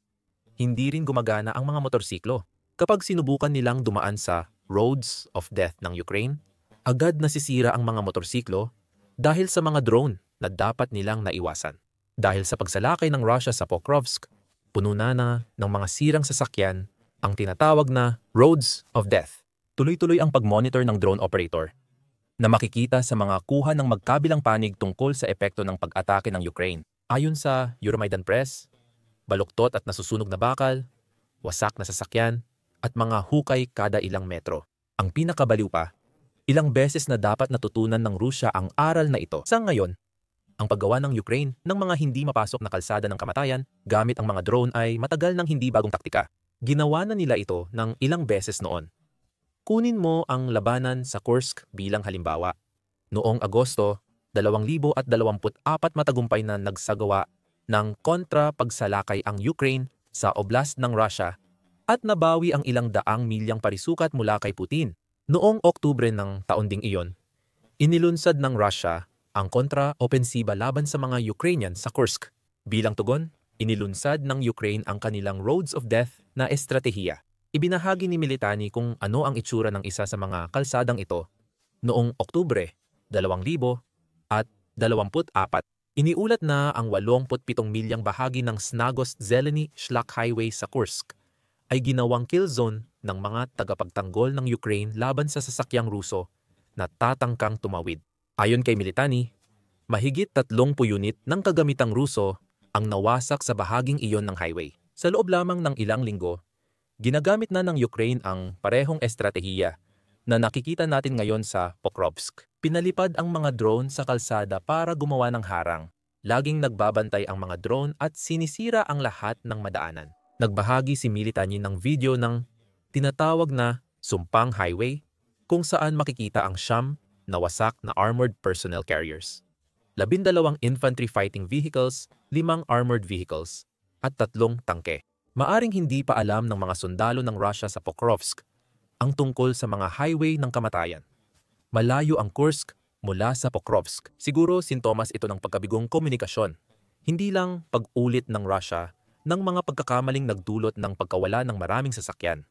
hindi rin gumagana ang mga motorsiklo. Kapag sinubukan nilang dumaan sa roads of death ng Ukraine, agad nasisira ang mga motorsiklo dahil sa mga drone na dapat nilang naiwasan. Dahil sa pagsalakay ng Russia sa Pokrovsk, puno na ng mga sirang sasakyan ang tinatawag na roads of death. Tuloy-tuloy ang pag-monitor ng drone operator na makikita sa mga kuha ng magkabilang panig tungkol sa epekto ng pag-atake ng Ukraine. Ayon sa Euromaidan Press, baluktot at nasusunog na bakal, wasak na sasakyan, at mga hukay kada ilang metro. Ang pinakabaliw pa, ilang beses na dapat natutunan ng Rusya ang aral na ito. Sa ngayon, ang paggawa ng Ukraine ng mga hindi mapasok na kalsada ng kamatayan gamit ang mga drone ay matagal ng hindi bagong taktika. Ginawa na nila ito ng ilang beses noon. Kunin mo ang labanan sa Kursk bilang halimbawa. Noong Agosto 2024 matagumpay na nagsagawa ng kontra-pagsalakay ang Ukraine sa oblast ng Russia at nabawi ang ilang daang milyang parisukat mula kay Putin. Noong Oktubre ng taon ding iyon, inilunsad ng Russia ang kontra-opensiba laban sa mga Ukrainian sa Kursk. Bilang tugon, inilunsad ng Ukraine ang kanilang roads of death na estratehiya. Ibinahagi ni Militani kung ano ang itsura ng isa sa mga kalsadang ito noong Oktubre 2024. Iniulat na ang 87 milyang bahagi ng Snagost-Zeleny Shlak Highway sa Kursk ay ginawang kill zone ng mga tagapagtanggol ng Ukraine laban sa sasakyang Ruso na tatangkang tumawid. Ayon kay Militani, mahigit 30 unit ng kagamitang Ruso ang nawasak sa bahaging iyon ng highway. Sa loob lamang ng ilang linggo, ginagamit na ng Ukraine ang parehong estratehiya na nakikita natin ngayon sa Pokrovsk. Pinalipad ang mga drone sa kalsada para gumawa ng harang. Laging nagbabantay ang mga drone at sinisira ang lahat ng madaanan. Nagbahagi si Militani ng video ng tinatawag na Sumpang Highway kung saan makikita ang siyam na wasak na armored personnel carriers, 12 infantry fighting vehicles, 5 armored vehicles, at 3 tangke. Maaring hindi pa alam ng mga sundalo ng Russia sa Pokrovsk ang tungkol sa mga highway ng kamatayan. Malayo ang Kursk mula sa Pokrovsk. Siguro sintomas ito ng pagkabigong komunikasyon. Hindi lang pag-ulit ng Russia ng mga pagkakamaling nagdulot ng pagkawala ng maraming sasakyan.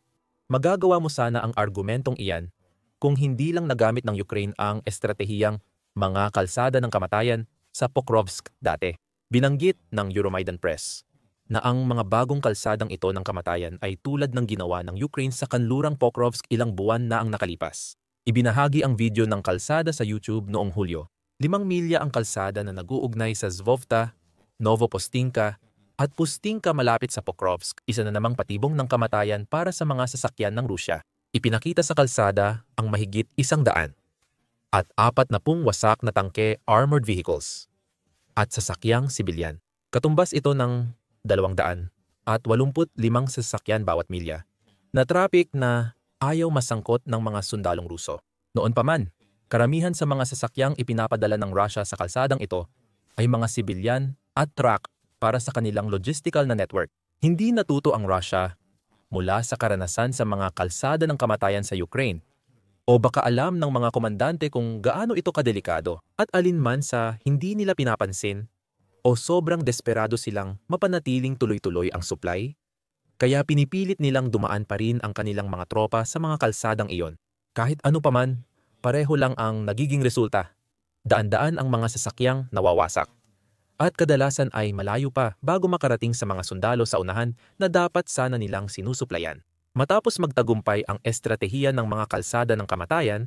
Magagawa mo sana ang argumentong iyan kung hindi lang nagamit ng Ukraine ang estratehiyang mga kalsada ng kamatayan sa Pokrovsk dati. Binanggit ng Euromaidan Press na ang mga bagong kalsadang ito ng kamatayan ay tulad ng ginawa ng Ukraine sa kanlurang Pokrovsk ilang buwan na ang nakalipas. Ibinahagi ang video ng kalsada sa YouTube noong Hulyo. 5 milya ang kalsada na nag-uugnay sa Zhovta, Novopustinka, at Pustinka malapit sa Pokrovsk, isa na namang patibong ng kamatayan para sa mga sasakyan ng Rusya. Ipinakita sa kalsada ang mahigit 100 at 40 wasak na tangke armored vehicles at sasakyang sibilyan. Katumbas ito ng 200 at 85 sasakyan bawat milya na traffic na ayaw masangkot ng mga sundalong Ruso. Noon pa man, karamihan sa mga sasakyang ipinapadala ng Russia sa kalsadang ito ay mga sibilyan at truck para sa kanilang logistical na network. Hindi natuto ang Russia mula sa karanasan sa mga kalsada ng kamatayan sa Ukraine o baka alam ng mga komandante kung gaano ito kadelikado at alinman sa hindi nila pinapansin o sobrang desperado silang mapanatiling tuloy-tuloy ang supply, kaya pinipilit nilang dumaan pa rin ang kanilang mga tropa sa mga kalsadang iyon. Kahit ano paman, pareho lang ang nagiging resulta. Daan-daan ang mga sasakyang nawawasak. At kadalasan ay malayo pa bago makarating sa mga sundalo sa unahan na dapat sana nilang sinusuplayan. Matapos magtagumpay ang estratehiya ng mga kalsada ng kamatayan,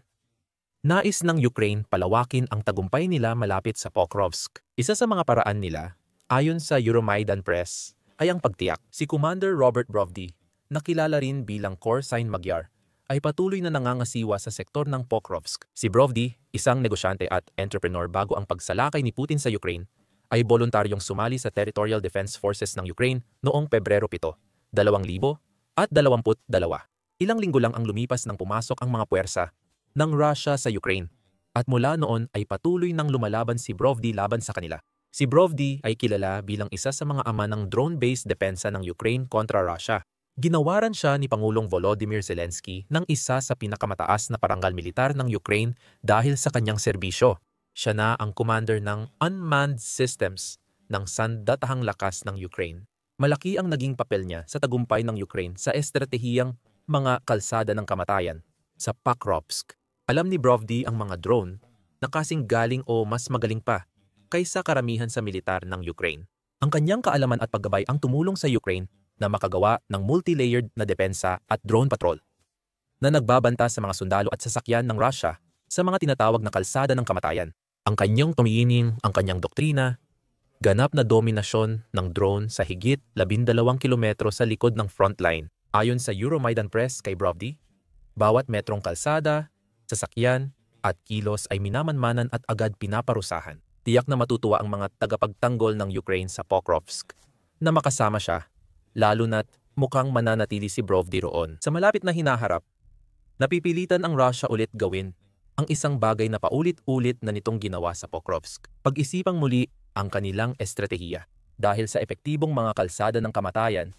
nais ng Ukraine palawakin ang tagumpay nila malapit sa Pokrovsk. Isa sa mga paraan nila, ayon sa Euromaidan Press, ay ang pagtiyak. Si Commander Robert Brovdi, na kilala rin bilang Korsign Magyar, ay patuloy na nangangasiwa sa sektor ng Pokrovsk. Si Brovdi, isang negosyante at entrepreneur bago ang pagsalakay ni Putin sa Ukraine, ay voluntaryong sumali sa Territorial Defense Forces ng Ukraine noong Pebrero 7, 2022. Ilang linggo lang ang lumipas nang pumasok ang mga puwersa ng Russia sa Ukraine At mula noon ay patuloy nang lumalaban si Brovdi laban sa kanila. Si Brovdi ay kilala bilang isa sa mga ama ng drone-based depensa ng Ukraine kontra Russia. Ginawaran siya ni Pangulong Volodymyr Zelensky ng isa sa pinakamataas na parangal militar ng Ukraine dahil sa kanyang serbisyo. Siya na ang commander ng Unmanned Systems ng Sandatahang Lakas ng Ukraine. Malaki ang naging papel niya sa tagumpay ng Ukraine sa estratehiyang mga kalsada ng kamatayan sa Pokrovsk. Alam ni Brovdi ang mga drone na kasing galing o mas magaling pa kaysa karamihan sa militar ng Ukraine. Ang kanyang kaalaman at paggabay ang tumulong sa Ukraine na makagawa ng multi-layered na depensa at drone patrol na nagbabanta sa mga sundalo at sasakyan ng Russia sa mga tinatawag na kalsada ng kamatayan. Ang kanyang tumiyining, ang kanyang doktrina, ganap na dominasyon ng drone sa higit 12 kilometro sa likod ng frontline. Ayon sa Euromaidan Press kay Brovdi, bawat metrong kalsada, sasakyan at kilos ay minamanmanan at agad pinaparusahan. Tiyak na matutuwa ang mga tagapagtanggol ng Ukraine sa Pokrovsk na makasama siya, lalo na't mukhang mananatili si Brovdi roon. Sa malapit na hinaharap, napipilitan ang Russia ulit gawin ang isang bagay na paulit-ulit na nitong ginawa sa Pokrovsk. Pag-isipang muli ang kanilang estratehiya. Dahil sa epektibong mga kalsada ng kamatayan,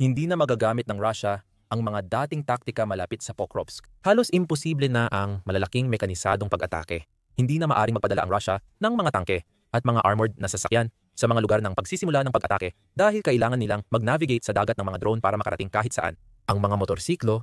hindi na magagamit ng Russia ang mga dating taktika malapit sa Pokrovsk. Halos imposible na ang malalaking mekanisadong pag-atake. Hindi na maaring magpadala ang Russia ng mga tangke at mga armored na sasakyan sa mga lugar ng pagsisimula ng pag-atake dahil kailangan nilang mag-navigate sa dagat ng mga drone para makarating kahit saan. Ang mga motorsiklo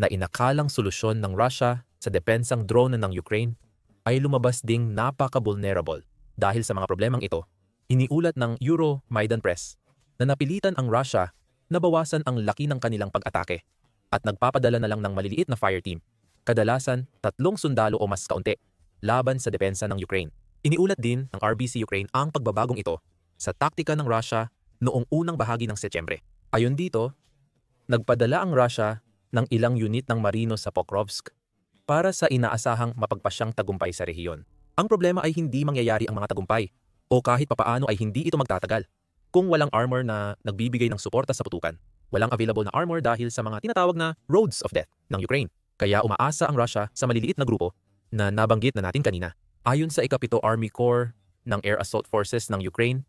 na inakalang solusyon ng Russia sa depensang drone ng Ukraine ay lumabas ding napaka-vulnerable. Dahil sa mga problemang ito, iniulat ng Euromaidan Press na napilitan ang Russia na bawasan ang laki ng kanilang pag-atake at nagpapadala na lang ng maliliit na fire team, kadalasan 3 sundalo o mas kaunti, laban sa depensa ng Ukraine. Iniulat din ng RBC Ukraine ang pagbabagong ito sa taktika ng Russia noong unang bahagi ng Setyembre. Ayon dito, nagpadala ang Russia ng ilang unit ng marino sa Pokrovsk para sa inaasahang mapagpasyang tagumpay sa rehiyon. Ang problema ay hindi mangyayari ang mga tagumpay o kahit papaano ay hindi ito magtatagal kung walang armor na nagbibigay ng suporta sa putukan. Walang available na armor dahil sa mga tinatawag na roads of death ng Ukraine. Kaya umaasa ang Russia sa maliliit na grupo na nabanggit na natin kanina. Ayon sa ika-7 Army Corps ng Air Assault Forces ng Ukraine,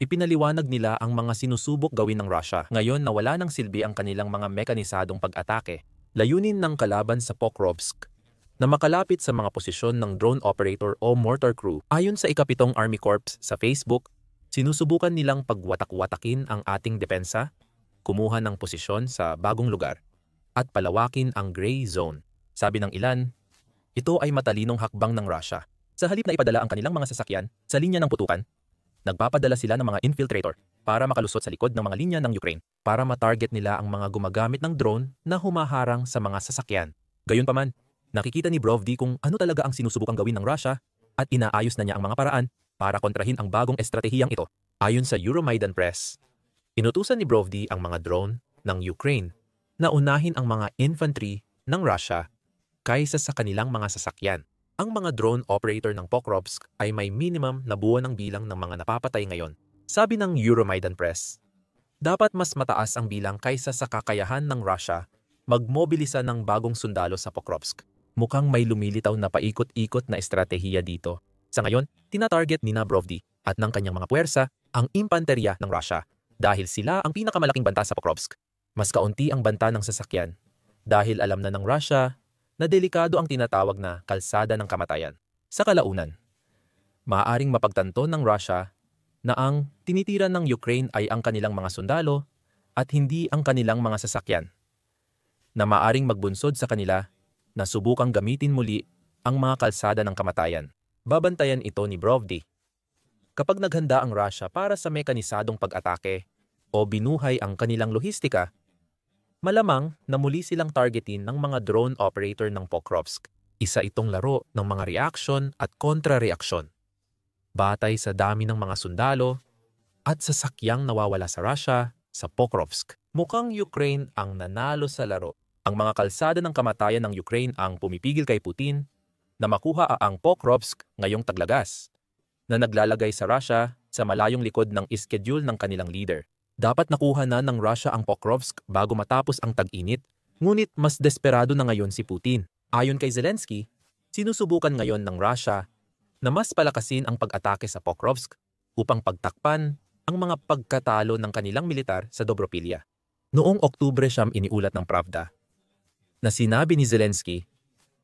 ipinaliwanag nila ang mga sinusubok gawin ng Russia. Ngayon na wala ng silbi ang kanilang mga mekanisadong pag-atake, layunin ng kalaban sa Pokrovsk na makalapit sa mga posisyon ng drone operator o mortar crew. Ayon sa ika-7 Army Corps sa Facebook, sinusubukan nilang pagwatak-watakin ang ating depensa, kumuha ng posisyon sa bagong lugar, at palawakin ang gray zone. Sabi ng ilan, ito ay matalinong hakbang ng Russia. Sa halip na ipadala ang kanilang mga sasakyan sa linya ng putukan, nagpapadala sila ng mga infiltrator para makalusot sa likod ng mga linya ng Ukraine para matarget nila ang mga gumagamit ng drone na humaharang sa mga sasakyan. Gayunpaman, nakikita ni Brovdi kung ano talaga ang sinusubukang gawin ng Russia at inaayos na niya ang mga paraan para kontrahin ang bagong estratehiyang ito. Ayon sa Euromaidan Press, inutusan ni Brovdi ang mga drone ng Ukraine na unahin ang mga infantry ng Russia kaysa sa kanilang mga sasakyan. Ang mga drone operator ng Pokrovsk ay may minimum na buwan ng bilang ng mga napapatay ngayon. Sabi ng Euromaidan Press, dapat mas mataas ang bilang kaysa sa kakayahan ng Russia magmobilisa ng bagong sundalo sa Pokrovsk. Mukhang may lumilitaw na paikot-ikot na estratehiya dito. Sa ngayon, tinatarget ni Brovdi at ng kanyang mga puwersa ang impanterya ng Russia dahil sila ang pinakamalaking banta sa Pokrovsk. Mas kaunti ang banta ng sasakyan dahil alam na ng Russia na delikado ang tinatawag na kalsada ng kamatayan. Sa kalaunan, maaaring mapagtanto ng Russia na ang tinitira ng Ukraine ay ang kanilang mga sundalo at hindi ang kanilang mga sasakyan, na maaaring magbunsod sa kanila na subukang gamitin muli ang mga kalsada ng kamatayan. Babantayan ito ni Brovdi. Kapag naghanda ang Russia para sa mekanisadong pag-atake o binuhay ang kanilang lohistika, malamang na muli silang targetin ng mga drone operator ng Pokrovsk. Isa itong laro ng mga reaksyon at kontra-reaksyon. Batay sa dami ng mga sundalo at sasakyang nawawala sa Russia sa Pokrovsk. Mukhang Ukraine ang nanalo sa laro. Ang mga kalsada ng kamatayan ng Ukraine ang pumipigil kay Putin na makuha ang Pokrovsk ngayong taglagas, na naglalagay sa Russia sa malayong likod ng ischedule ng kanilang leader. Dapat nakuha na ng Russia ang Pokrovsk bago matapos ang tag-init, ngunit mas desperado na ngayon si Putin. Ayon kay Zelensky, Sinusubukan ngayon ng Russia na mas palakasin ang pag-atake sa Pokrovsk upang pagtakpan ang mga pagkatalo ng kanilang militar sa Dobropilya. Noong Oktubre siyam iniulat ng Pravda na sinabi ni Zelensky,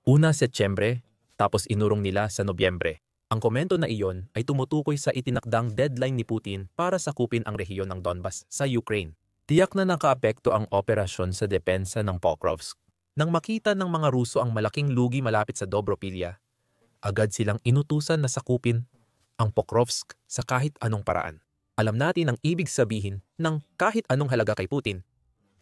una Setyembre, tapos inurong nila sa Nobyembre. Ang komento na iyon ay tumutukoy sa itinakdang deadline ni Putin para sakupin ang rehiyon ng Donbas sa Ukraine. Tiyak na nakaapekto ang operasyon sa depensa ng Pokrovsk. Nang makita ng mga Ruso ang malaking lugi malapit sa Dobropilya, agad silang inutusan na sakupin ang Pokrovsk sa kahit anong paraan. Alam natin ang ibig sabihin ng kahit anong halaga kay Putin.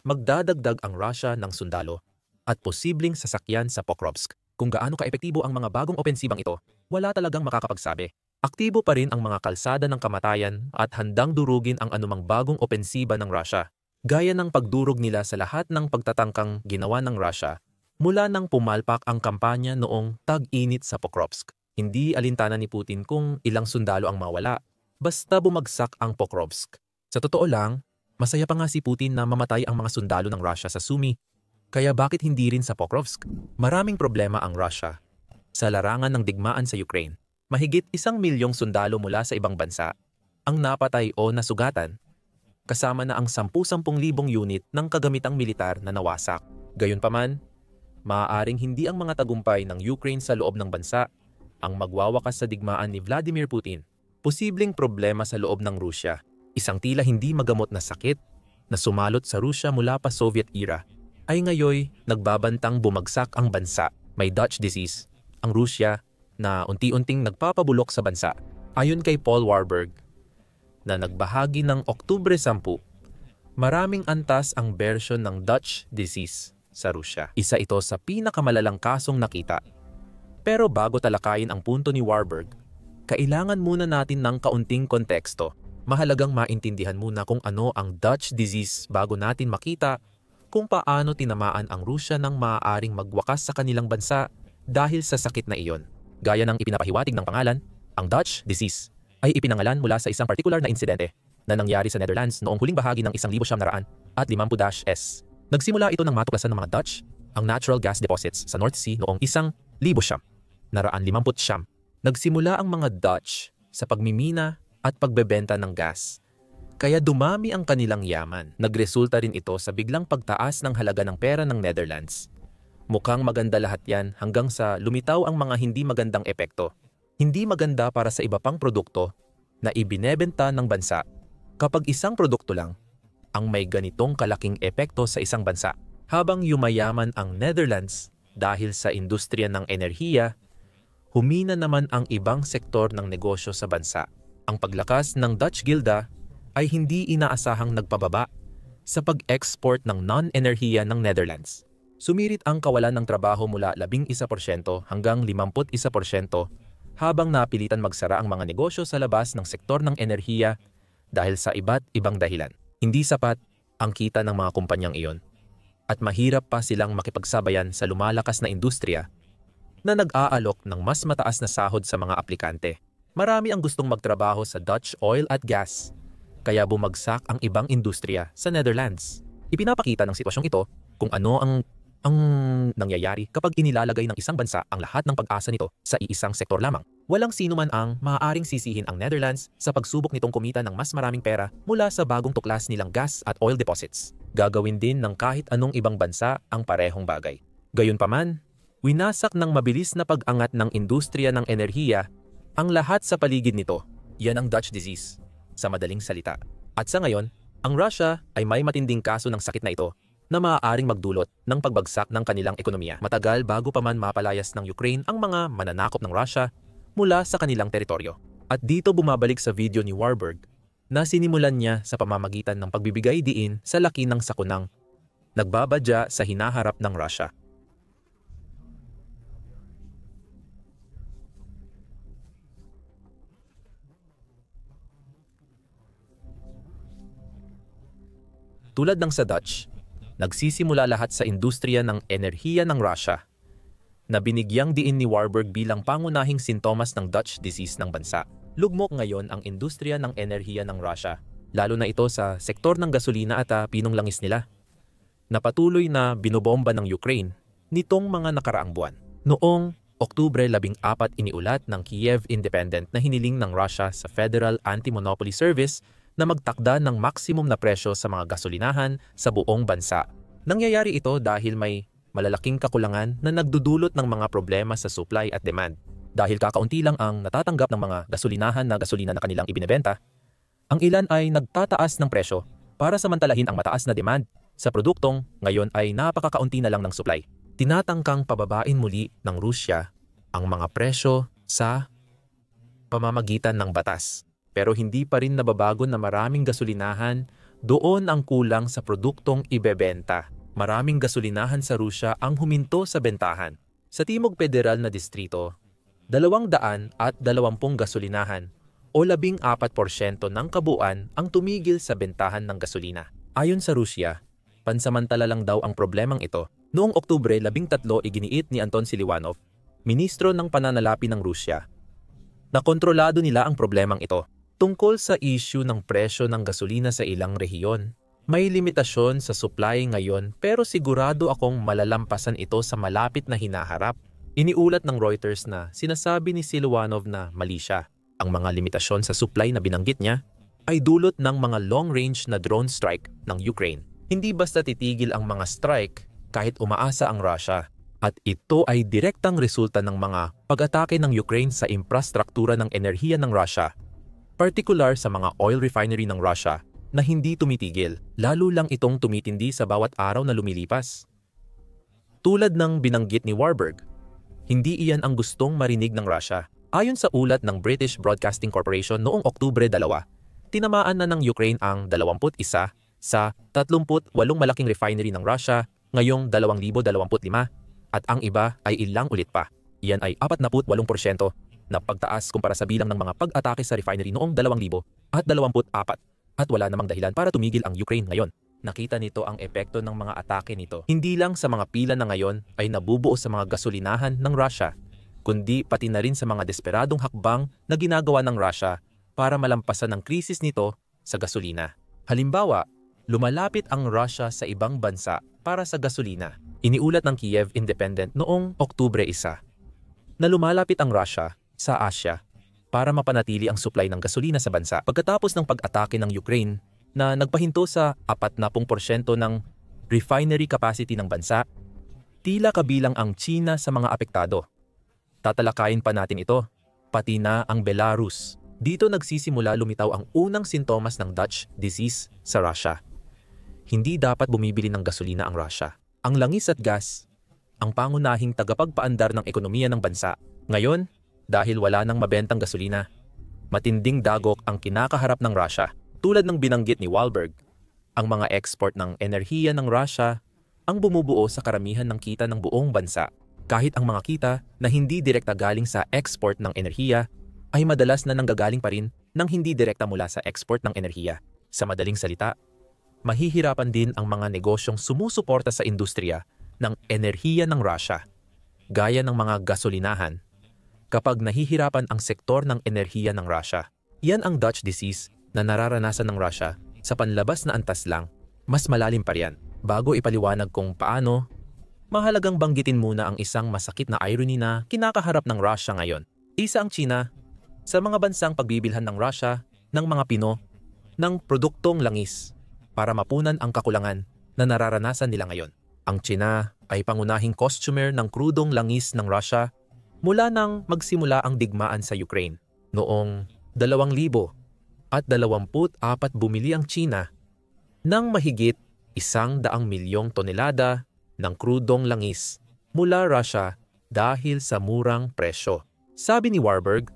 Magdadagdag ang Russia ng sundalo at posibleng sasakyan sa Pokrovsk. Kung gaano ka-epektibo ang mga bagong opensibang ito, wala talagang makakapagsabi. Aktibo pa rin ang mga kalsada ng kamatayan at handang durugin ang anumang bagong opensiba ng Russia. Gaya ng pagdurog nila sa lahat ng pagtatangkang ginawa ng Russia mula nang pumalpak ang kampanya noong tag-init sa Pokrovsk. Hindi alintana ni Putin kung ilang sundalo ang mawala, basta bumagsak ang Pokrovsk. Sa totoo lang, masaya pa nga si Putin na mamatay ang mga sundalo ng Russia sa Sumy. Kaya bakit hindi rin sa Pokrovsk? Maraming problema ang Russia sa larangan ng digmaan sa Ukraine. Mahigit 1 milyong sundalo mula sa ibang bansa ang napatay o nasugatan, kasama na ang 10,000 unit ng kagamitang militar na nawasak. Gayunpaman, maaaring hindi ang mga tagumpay ng Ukraine sa loob ng bansa ang magwawakas sa digmaan ni Vladimir Putin. Posibleng problema sa loob ng Rusya. Isang tila hindi magamot na sakit na sumalot sa Rusya mula pa Soviet era ay ngayoy nagbabantang bumagsak ang bansa. May Dutch disease, ang Rusya, na unti-unting nagpapabulok sa bansa. Ayon kay Paul Warburg, na nagbahagi ng Oktubre 10, maraming antas ang bersyon ng Dutch disease sa Rusya. Isa ito sa pinakamalalang kasong nakita. Pero bago talakayin ang punto ni Warburg, kailangan muna natin ng kaunting konteksto. Mahalagang maintindihan muna kung ano ang Dutch disease bago natin makita kung paano tinamaan ang Rusya ng maaaring magwakas sa kanilang bansa dahil sa sakit na iyon. Gaya ng ipinapahiwatig ng pangalan, ang Dutch disease ay ipinangalan mula sa isang partikular na insidente na nangyari sa Netherlands noong huling bahagi ng 1950s. Nagsimula ito ng matuklasan ng mga Dutch ang natural gas deposits sa North Sea noong 1950. Nagsimula ang mga Dutch sa pagmimina at pagbebenta ng gas. Kaya dumami ang kanilang yaman. Nagresulta rin ito sa biglang pagtaas ng halaga ng pera ng Netherlands. Mukhang maganda lahat yan hanggang sa lumitaw ang mga hindi magandang epekto. Hindi maganda para sa iba pang produkto na ibinebenta ng bansa. Kapag isang produkto lang ang may ganitong kalaking epekto sa isang bansa, habang yumayaman ang Netherlands dahil sa industriya ng enerhiya, humina naman ang ibang sektor ng negosyo sa bansa. Ang paglakas ng Dutch Gilda ay hindi inaasahang nagpababa sa pag-export ng non-enerhiya ng Netherlands. Sumirit ang kawalan ng trabaho mula 11% hanggang 51% habang napilitan magsara ang mga negosyo sa labas ng sektor ng enerhiya dahil sa iba't ibang dahilan. Hindi sapat ang kita ng mga kumpanyang iyon at mahirap pa silang makipagsabayan sa lumalakas na industriya na nag-aalok ng mas mataas na sahod sa mga aplikante. Marami ang gustong magtrabaho sa Dutch oil at gas, kaya bumagsak ang ibang industriya sa Netherlands. Ipinapakita ng sitwasyong ito kung ano ang nangyayari kapag inilalagay ng isang bansa ang lahat ng pag-asa nito sa iisang sektor lamang. Walang sino man ang maaaring sisihin ang Netherlands sa pagsubok nitong kumita ng mas maraming pera mula sa bagong tuklas nilang gas at oil deposits. Gagawin din ng kahit anong ibang bansa ang parehong bagay. Gayunpaman, winasak ng mabilis na pag-angat ng industriya ng enerhiya ang lahat sa paligid nito. Yan ang Dutch disease, sa madaling salita. At sa ngayon, ang Russia ay may matinding kaso ng sakit na ito na maaaring magdulot ng pagbagsak ng kanilang ekonomiya. Matagal bago pa man mapalayas ng Ukraine ang mga mananakop ng Russia mula sa kanilang teritoryo. At dito bumabalik sa video ni Warburg na sinimulan niya sa pamamagitan ng pagbibigay diin sa laki ng sakunang nagbabadya sa hinaharap ng Russia. Tulad ng sa Dutch, nagsisimula lahat sa industriya ng enerhiya ng Russia na binigyang diin ni Warburg bilang pangunahing sintomas ng Dutch disease ng bansa. Lugmok ngayon ang industriya ng enerhiya ng Russia, lalo na ito sa sektor ng gasolina at pinong langis nila, na patuloy na binobomba ng Ukraine nitong mga nakaraang buwan. Noong Oktubre 14 iniulat ng Kiev Independent na hiniling ng Russia sa Federal Anti-Monopoly Service na magtakda ng maximum na presyo sa mga gasolinahan sa buong bansa. Nangyayari ito dahil may malalaking kakulangan na nagdudulot ng mga problema sa supply at demand. Dahil kakaunti lang ang natatanggap ng mga gasolinahan na gasolina na kanilang ibinebenta, ang ilan ay nagtataas ng presyo para samantalahin ang mataas na demand sa produktong ngayon ay napakakaunti na lang ng supply. Tinatangkang pababain muli ng Rusya ang mga presyo sa pamamagitan ng batas. Pero hindi pa rin nababago na maraming gasolinahan doon ang kulang sa produktong ibebenta. Maraming gasolinahan sa Rusya ang huminto sa bentahan. Sa Timog Federal na distrito, 220 gasolinahan o 14% ng kabuuan ang tumigil sa bentahan ng gasolina. Ayon sa Rusya, pansamantala lang daw ang problemang ito. Noong Oktubre 13 iginiit ni Anton Siliwanov, ministro ng pananalapi ng Rusya, na kontrolado nila ang problemang ito. Tungkol sa issue ng presyo ng gasolina sa ilang rehiyon, may limitasyon sa supply ngayon pero sigurado akong malalampasan ito sa malapit na hinaharap. Iniulat ng Reuters na sinasabi ni Siliwanov na mali siya. Ang mga limitasyon sa supply na binanggit niya ay dulot ng mga long-range na drone strike ng Ukraine. Hindi basta titigil ang mga strike kahit umaasa ang Russia. At ito ay direktang resulta ng mga pag-atake ng Ukraine sa infrastruktura ng enerhiya ng Russia, partikular sa mga oil refinery ng Russia na hindi tumitigil, lalo lang itong tumitindi sa bawat araw na lumilipas. Tulad ng binanggit ni Warburg, hindi iyan ang gustong marinig ng Russia. Ayon sa ulat ng British Broadcasting Corporation noong Oktubre 2, tinamaan na ng Ukraine ang 21 sa 38 malaking refinery ng Russia ngayong 2025 at ang iba ay ilang ulit pa. Iyan ay 48% na pagtaas kumpara sa bilang ng mga pag-atake sa refinery noong 2024 at wala namang dahilan para tumigil ang Ukraine ngayon. Nakita nito ang epekto ng mga atake nito. Hindi lang sa mga pila na ngayon ay nabubuo sa mga gasolinahan ng Russia, kundi pati na rin sa mga desperadong hakbang na ginagawa ng Russia para malampasan ang krisis nito sa gasolina. Halimbawa, lumalapit ang Russia sa ibang bansa para sa gasolina. Iniulat ng Kiev Independent noong Oktubre 1 na lumalapit ang Russia sa Asia para mapanatili ang supply ng gasolina sa bansa. Pagkatapos ng pag-atake ng Ukraine na nagpahinto sa 40% ng refinery capacity ng bansa, tila kabilang ang China sa mga apektado. Tatalakayin pa natin ito, pati na ang Belarus. Dito nagsisimula lumitaw ang unang sintomas ng Dutch disease sa Russia. Hindi dapat bumibili ng gasolina ang Russia. Ang langis at gas, ang pangunahing tagapagpaandar ng ekonomiya ng bansa. Ngayon, dahil wala nang mabentang gasolina, matinding dagok ang kinakaharap ng Russia. Tulad ng binanggit ni Wahlberg, ang mga export ng enerhiya ng Russia ang bumubuo sa karamihan ng kita ng buong bansa. Kahit ang mga kita na hindi direkta galing sa export ng enerhiya ay madalas na nanggagaling pa rin ng hindi direkta mula sa export ng enerhiya. Sa madaling salita, mahihirapan din ang mga negosyong sumusuporta sa industriya ng enerhiya ng Russia, gaya ng mga gasolinahan, kapag nahihirapan ang sektor ng enerhiya ng Russia. Yan ang Dutch disease na nararanasan ng Russia sa panlabas na antas lang. Mas malalim pa riyan. Bago ipaliwanag kung paano, mahalagang banggitin muna ang isang masakit na irony na kinakaharap ng Russia ngayon. Isa ang China sa mga bansang pagbibilhan ng Russia ng mga Pino ng produktong langis para mapunan ang kakulangan na nararanasan nila ngayon. Ang China ay pangunahing customer ng krudong langis ng Russia mula nang magsimula ang digmaan sa Ukraine. Noong 2024 bumili ang China ng mahigit 100 milyong tonelada ng krudong langis mula Russia dahil sa murang presyo. Sabi ni Warburg,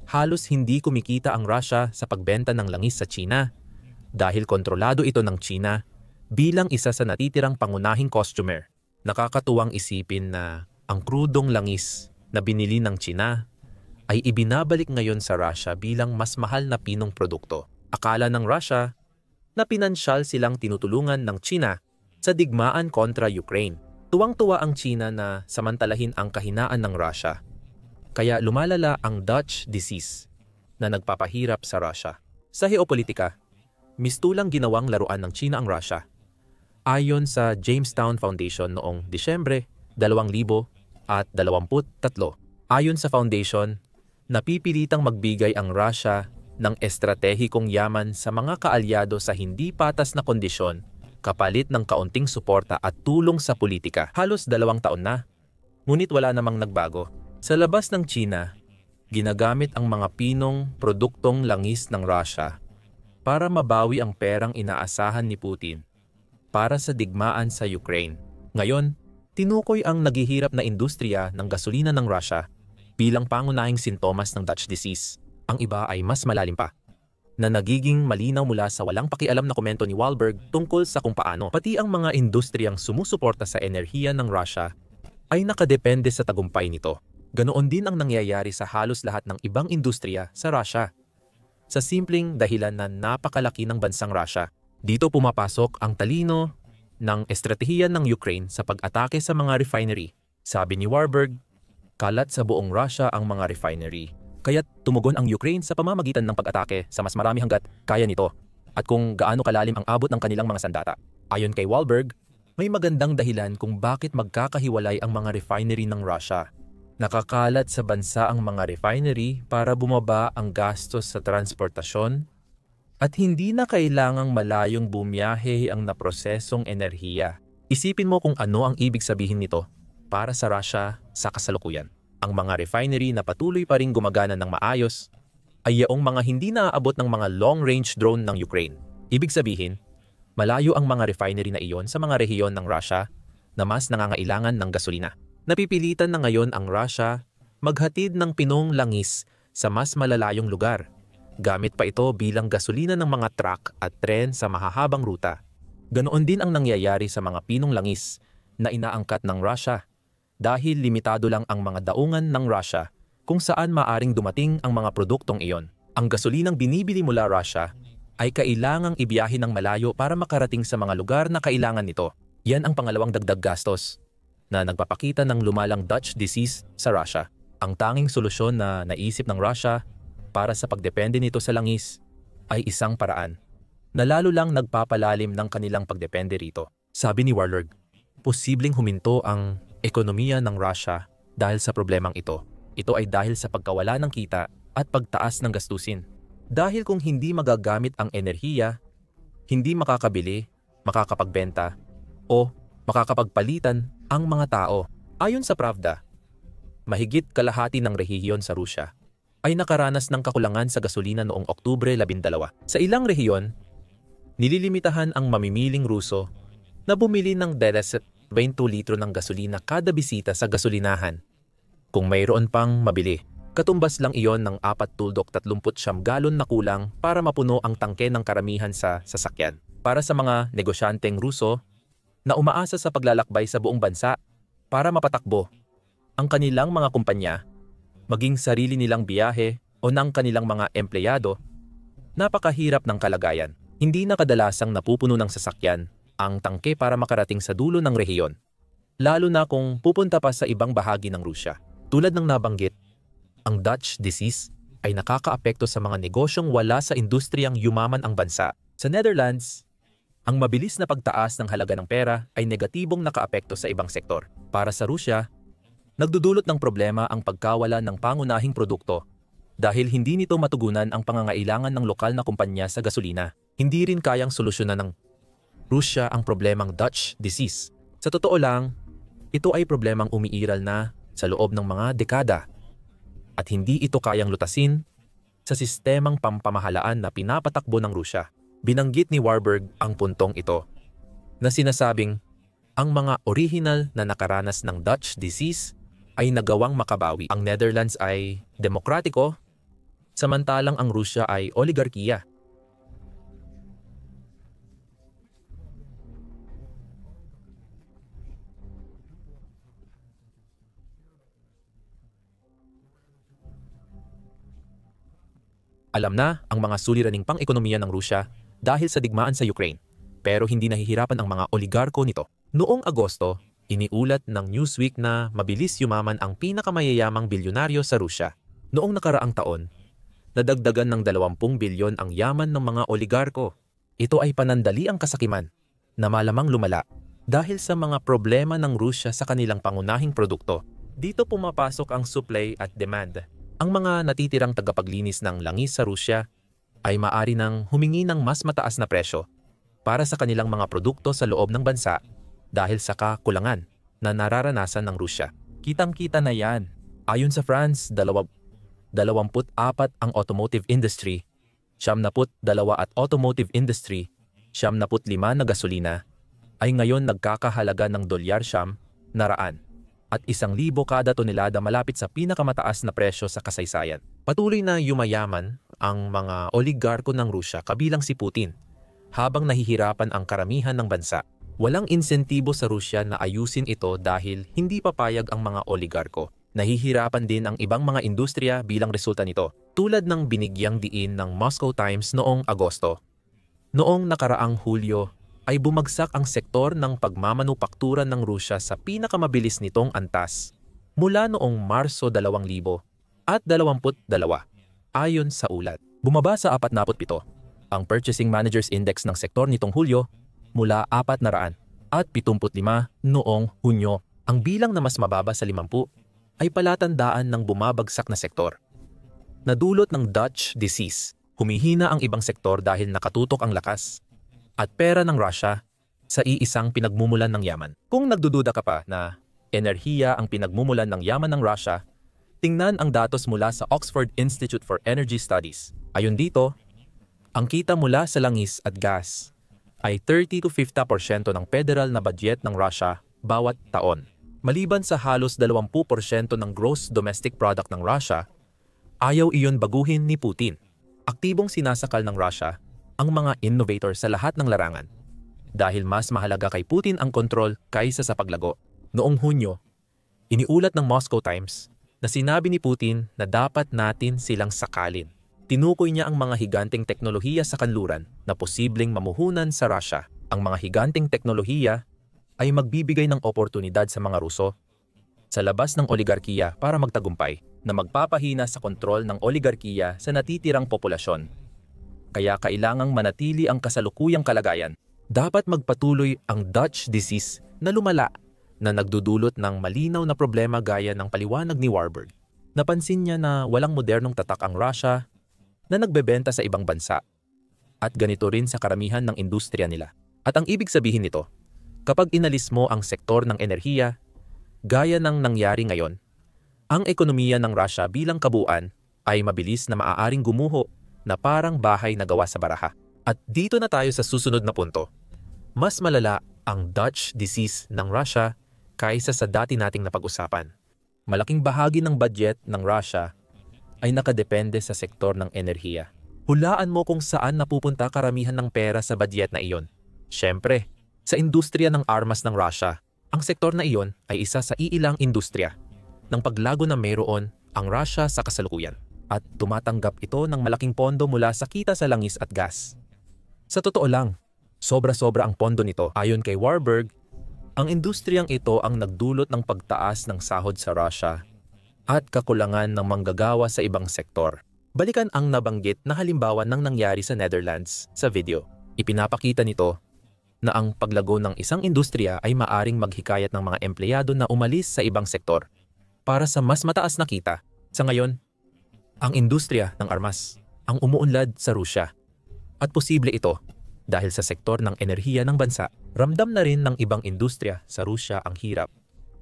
halos hindi kumikita ang Russia sa pagbenta ng langis sa China dahil kontrolado ito ng China bilang isa sa natitirang pangunahing customer. Nakakatuwang isipin na ang krudong langis na binili ng China ay ibinabalik ngayon sa Russia bilang mas mahal na Pinong produkto. Akala ng Russia na pinansyal silang tinutulungan ng China sa digmaan kontra Ukraine. Tuwang-tuwa ang China na samantalahin ang kahinaan ng Russia. Kaya lumalala ang Dutch disease na nagpapahirap sa Russia. Sa geopolitika, mistulang ginawang laruan ng China ang Russia. Ayon sa Jamestown Foundation noong Disyembre 2023, Ayon sa foundation, napipilitang magbigay ang Russia ng estratehikong yaman sa mga kaalyado sa hindi patas na kondisyon kapalit ng kaunting suporta at tulong sa politika. Halos 2 taon na, ngunit wala namang nagbago. Sa labas ng China, ginagamit ang mga pinong produktong langis ng Russia para mabawi ang perang inaasahan ni Putin para sa digmaan sa Ukraine. Ngayon, tinukoy ang naghihirap na industriya ng gasolina ng Russia bilang pangunahing sintomas ng Dutch disease. Ang iba ay mas malalim pa, na nagiging malinaw mula sa walang pakialam na komento ni Wahlberg tungkol sa kung paano pati ang mga industriyang sumusuporta sa enerhiya ng Russia ay nakadepende sa tagumpay nito. Ganoon din ang nangyayari sa halos lahat ng ibang industriya sa Russia, sa simpleng dahilan na napakalaki ng bansang Russia. Dito pumapasok ang talino ng estratehiya ng Ukraine sa pag-atake sa mga refinery. Sabi ni Wahlberg, kalat sa buong Russia ang mga refinery. Kaya't tumugon ang Ukraine sa pamamagitan ng pag-atake sa mas marami hanggat kaya nito at kung gaano kalalim ang abot ng kanilang mga sandata. Ayon kay Wahlberg, may magandang dahilan kung bakit magkakahiwalay ang mga refinery ng Russia. Nakakalat sa bansa ang mga refinery para bumaba ang gastos sa transportasyon at hindi na kailangang malayong bumiyahe ang naprosesong enerhiya. Isipin mo kung ano ang ibig sabihin nito para sa Russia sa kasalukuyan. Ang mga refinery na patuloy pa ring gumagana ng maayos ay yaong mga hindi naaabot ng mga long-range drone ng Ukraine. Ibig sabihin, malayo ang mga refinery na iyon sa mga rehiyon ng Russia na mas nangangailangan ng gasolina. Napipilitan na ngayon ang Russia maghatid ng pinong langis sa mas malalayong lugar. Gamit pa ito bilang gasolina ng mga truck at tren sa mahahabang ruta. Ganoon din ang nangyayari sa mga pinong langis na inaangkat ng Russia dahil limitado lang ang mga daungan ng Russia kung saan maaring dumating ang mga produktong iyon. Ang gasolinang binibili mula Russia ay kailangang ibiyahe ng malayo para makarating sa mga lugar na kailangan nito. Yan ang pangalawang dagdag gastos na nagpapakita ng lumalang Dutch disease sa Russia. Ang tanging solusyon na naisip ng Russia para sa pagdepende nito sa langis ay isang paraan na lalo lang nagpapalalim ng kanilang pagdepende rito. Sabi ni Wahlberg, posibleng huminto ang ekonomiya ng Russia dahil sa problemang ito. Ito ay dahil sa pagkawala ng kita at pagtaas ng gastusin. Dahil kung hindi magagamit ang enerhiya, hindi makakabili, makakapagbenta, o makakapagpalitan ang mga tao. Ayon sa Pravda, mahigit kalahati ng rehiyon sa Russia ay nakaranas ng kakulangan sa gasolina noong Oktubre 12. Sa ilang rehiyon, nililimitahan ang mamimiling Ruso na bumili ng 20 litro ng gasolina kada bisita sa gasolinahan. Kung mayroon pang mabili, katumbas lang iyon ng 4.39 galon na kulang para mapuno ang tangke ng karamihan sa sasakyan. Para sa mga negosyanteng Ruso na umaasa sa paglalakbay sa buong bansa para mapatakbo ang kanilang mga kumpanya, maging sarili nilang biyahe o ng kanilang mga empleyado, napakahirap ng kalagayan. Hindi na kadalasang napupuno ng sasakyan ang tangke para makarating sa dulo ng rehiyon, lalo na kung pupunta pa sa ibang bahagi ng Rusya. Tulad ng nabanggit, ang Dutch disease ay nakakaapekto sa mga negosyong wala sa industriyang yumaman ang bansa. Sa Netherlands, ang mabilis na pagtaas ng halaga ng pera ay negatibong nakaapekto sa ibang sektor. Para sa Rusya, nagdudulot ng problema ang pagkawala ng pangunahing produkto dahil hindi nito matugunan ang pangangailangan ng lokal na kumpanya sa gasolina. Hindi rin kayang solusyonan ng Rusya ang problemang Dutch disease. Sa totoo lang, ito ay problemang umiiral na sa loob ng mga dekada at hindi ito kayang lutasin sa sistemang pampamahalaan na pinapatakbo ng Rusya. Binanggit ni Wahlberg ang puntong ito na sinasabing ang mga orihinal na nakaranas ng Dutch disease ay nagawang makabawi. Ang Netherlands ay demokratiko, samantalang ang Rusya ay oligarkiya. Alam na ang mga suliraning pang-ekonomiya ng Rusya dahil sa digmaan sa Ukraine, pero hindi nahihirapan ang mga oligarko nito. Noong Agosto, iniulat ng Newsweek na mabilis yumaman ang pinakamayayamang bilyonaryo sa Rusya. Noong nakaraang taon, nadagdagan ng 20 bilyon ang yaman ng mga oligarko. Ito ay panandali ang kasakiman na malamang lumala dahil sa mga problema ng Rusya sa kanilang pangunahing produkto. Dito pumapasok ang supply at demand. Ang mga natitirang tagapaglinis ng langis sa Rusya ay maaari nang humingi ng mas mataas na presyo para sa kanilang mga produkto sa loob ng bansa dahil sa kakulangan na nararanasan ng Rusya. Kitang-kita na yan. Ayon sa France, 24 ang automotive industry, 72 at automotive industry, 75 na gasolina, ay ngayon nagkakahalaga ng $100 at 1,000 kada tonelada malapit sa pinakamataas na presyo sa kasaysayan. Patuloy na yumayaman ang mga oligarko ng Rusya kabilang si Putin, habang nahihirapan ang karamihan ng bansa. Walang insentibo sa Rusya na ayusin ito dahil hindi papayag ang mga oligarko. Nahihirapan din ang ibang mga industriya bilang resulta nito, tulad ng binigyang diin ng Moscow Times noong Agosto. Noong nakaraang Hulyo ay bumagsak ang sektor ng pagmamanupaktura ng Rusya sa pinakamabilis nitong antas mula noong Marso 2022 ayon sa ulat. Bumaba sa 47 ang Purchasing Managers Index ng sektor nitong Hulyo mula 475 noong Hunyo. Ang bilang na mas mababa sa 50 ay palatandaan ng bumabagsak na sektor. Nadulot ng Dutch disease, humihina ang ibang sektor dahil nakatutok ang lakas at pera ng Russia sa iisang pinagmumulan ng yaman. Kung nagdududa ka pa na enerhiya ang pinagmumulan ng yaman ng Russia, tingnan ang datos mula sa Oxford Institute for Energy Studies. Ayon dito, ang kita mula sa langis at gas ay 30-50% ng federal na budget ng Russia bawat taon. Maliban sa halos 20% ng gross domestic product ng Russia, ayaw iyon baguhin ni Putin. Aktibong sinasakal ng Russia ang mga innovator sa lahat ng larangan dahil mas mahalaga kay Putin ang kontrol kaysa sa paglago. Noong Hunyo, iniulat ng Moscow Times na sinabi ni Putin na dapat natin silang sakalin. Tinukoy niya ang mga higanteng teknolohiya sa kanluran na posibleng mamuhunan sa Russia. Ang mga higanteng teknolohiya ay magbibigay ng oportunidad sa mga Ruso sa labas ng oligarkiya para magtagumpay na magpapahina sa kontrol ng oligarkiya sa natitirang populasyon. Kaya kailangang manatili ang kasalukuyang kalagayan. Dapat magpatuloy ang Dutch disease na lumala na nagdudulot ng malinaw na problema gaya ng paliwanag ni Warburg. Napansin niya na walang modernong tatak ang Russia na nagbebenta sa ibang bansa at ganito rin sa karamihan ng industriya nila. At ang ibig sabihin nito, kapag inalis mo ang sektor ng enerhiya, gaya ng nangyari ngayon, ang ekonomiya ng Russia bilang kabuuan ay mabilis na maaaring gumuho na parang bahay na gawa sa baraha. At dito na tayo sa susunod na punto. Mas malala ang Dutch disease ng Russia kaysa sa dati nating napag-usapan. Malaking bahagi ng budget ng Russia ay nakadepende sa sektor ng enerhiya. Hulaan mo kung saan napupunta karamihan ng pera sa budget na iyon. Siyempre, sa industriya ng armas ng Russia, ang sektor na iyon ay isa sa iilang industriya ng paglago na mayroon ang Russia sa kasalukuyan at tumatanggap ito ng malaking pondo mula sa kita sa langis at gas. Sa totoo lang, sobra-sobra ang pondo nito. Ayon kay Warburg, ang industriyang ito ang nagdulot ng pagtaas ng sahod sa Russia at kakulangan ng manggagawa sa ibang sektor. Balikan ang nabanggit na halimbawa ng nangyari sa Netherlands sa video. Ipinapakita nito na ang paglago ng isang industriya ay maaring maghikayat ng mga empleyado na umalis sa ibang sektor para sa mas mataas na kita. Sa ngayon, ang industriya ng armas ang umuunlad sa Rusya. At posible ito dahil sa sektor ng enerhiya ng bansa. Ramdam na rin ng ibang industriya sa Rusya ang hirap.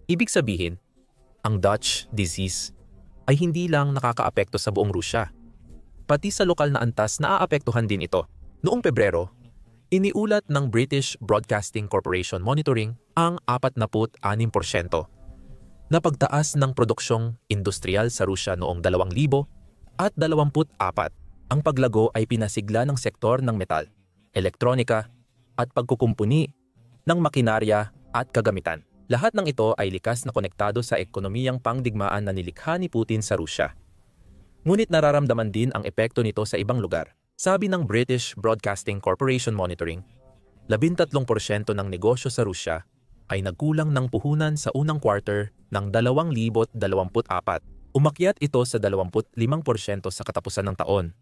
Ibig sabihin, ang Dutch disease ay hindi lang nakakaapekto sa buong Rusya. Pati sa lokal na antas naaapektuhan din ito. Noong Pebrero, iniulat ng British Broadcasting Corporation Monitoring ang 46% na pagtaas ng produksyong industrial sa Rusya noong 2024. Ang paglago ay pinasigla ng sektor ng metal, elektronika at pagkukumpuni ng makinarya at kagamitan. Lahat ng ito ay likas na konektado sa ekonomiyang pangdigmaan na nilikha ni Putin sa Rusya. Ngunit nararamdaman din ang epekto nito sa ibang lugar. Sabi ng British Broadcasting Corporation Monitoring, 13% ng negosyo sa Rusya ay nagkulang ng puhunan sa unang quarter ng 2024. Umakyat ito sa 25% sa katapusan ng taon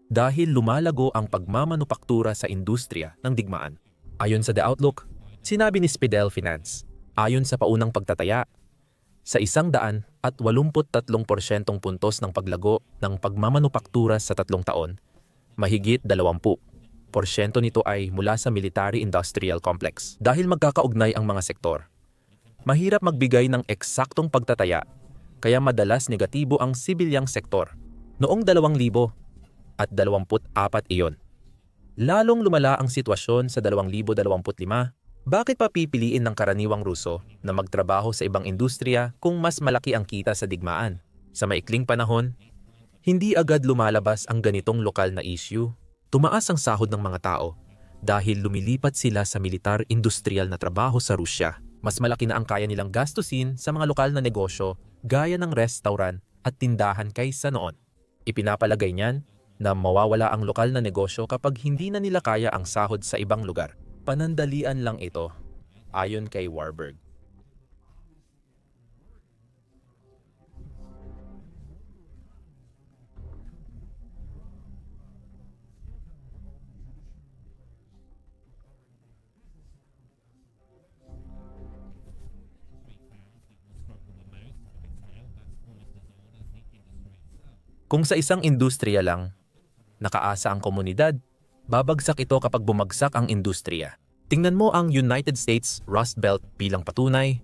dahil lumalago ang pagmamanupaktura sa industriya ng digmaan. Ayon sa The Outlook, sinabi ni Spidel Finance, ayon sa paunang pagtataya, sa 183% puntos ng paglago ng pagmamanupaktura sa 3 taon, mahigit 20% nito ay mula sa military-industrial complex. Dahil magkakaugnay ang mga sektor, mahirap magbigay ng eksaktong pagtataya, kaya madalas negatibo ang sibilyang sektor. Noong 2024 iyon. Lalong lumala ang sitwasyon sa 2025. Bakit pa pipiliin ng karaniwang Ruso na magtrabaho sa ibang industriya kung mas malaki ang kita sa digmaan? Sa maikling panahon, hindi agad lumalabas ang ganitong lokal na issue. Tumaas ang sahod ng mga tao dahil lumilipat sila sa militar-industrial na trabaho sa Rusya. Mas malaki na ang kaya nilang gastusin sa mga lokal na negosyo gaya ng restaurant at tindahan kaysa noon. Ipinapalagay niyan na mawawala ang lokal na negosyo kapag hindi na nila kaya ang sahod sa ibang lugar. Panandalian lang ito, ayon kay Warburg. Kung sa isang industriya lang nakaasa ang komunidad, babagsak ito kapag bumagsak ang industriya. Tingnan mo ang United States Rust Belt bilang patunay.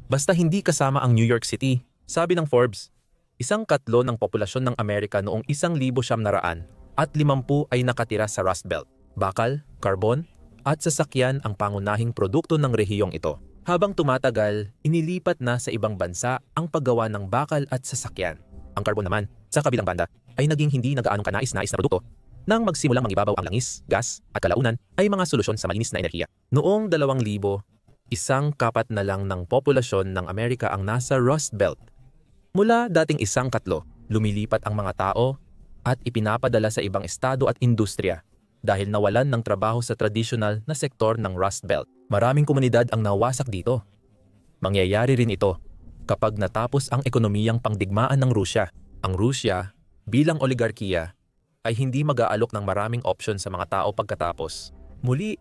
Basta hindi kasama ang New York City. Sabi ng Forbes, 1/3 ng populasyon ng Amerika noong 1950 at 50 ay nakatira sa Rust Belt. Bakal, karbon, at sasakyan ang pangunahing produkto ng rehiyong ito. Habang tumatagal, inilipat na sa ibang bansa ang paggawa ng bakal at sasakyan. Ang karbon naman, sa kabilang banda, ay naging hindi na gaanong kanais-nais na produkto. Nang magsimulang mangibabaw ang langis, gas, at kalaunan ay mga solusyon sa malinis na enerhiya. Noong 2000, 1/4 na lang ng populasyon ng Amerika ang nasa Rust Belt. Mula dating 1/3, lumilipat ang mga tao at ipinapadala sa ibang estado at industriya dahil nawalan ng trabaho sa tradisyonal na sektor ng Rust Belt. Maraming komunidad ang nawasak dito. Mangyayari rin ito kapag natapos ang ekonomiyang pangdigmaan ng Rusya. Ang Rusya, bilang oligarkiya, ay hindi mag-aalok ng maraming opsyon sa mga tao pagkatapos. Muli,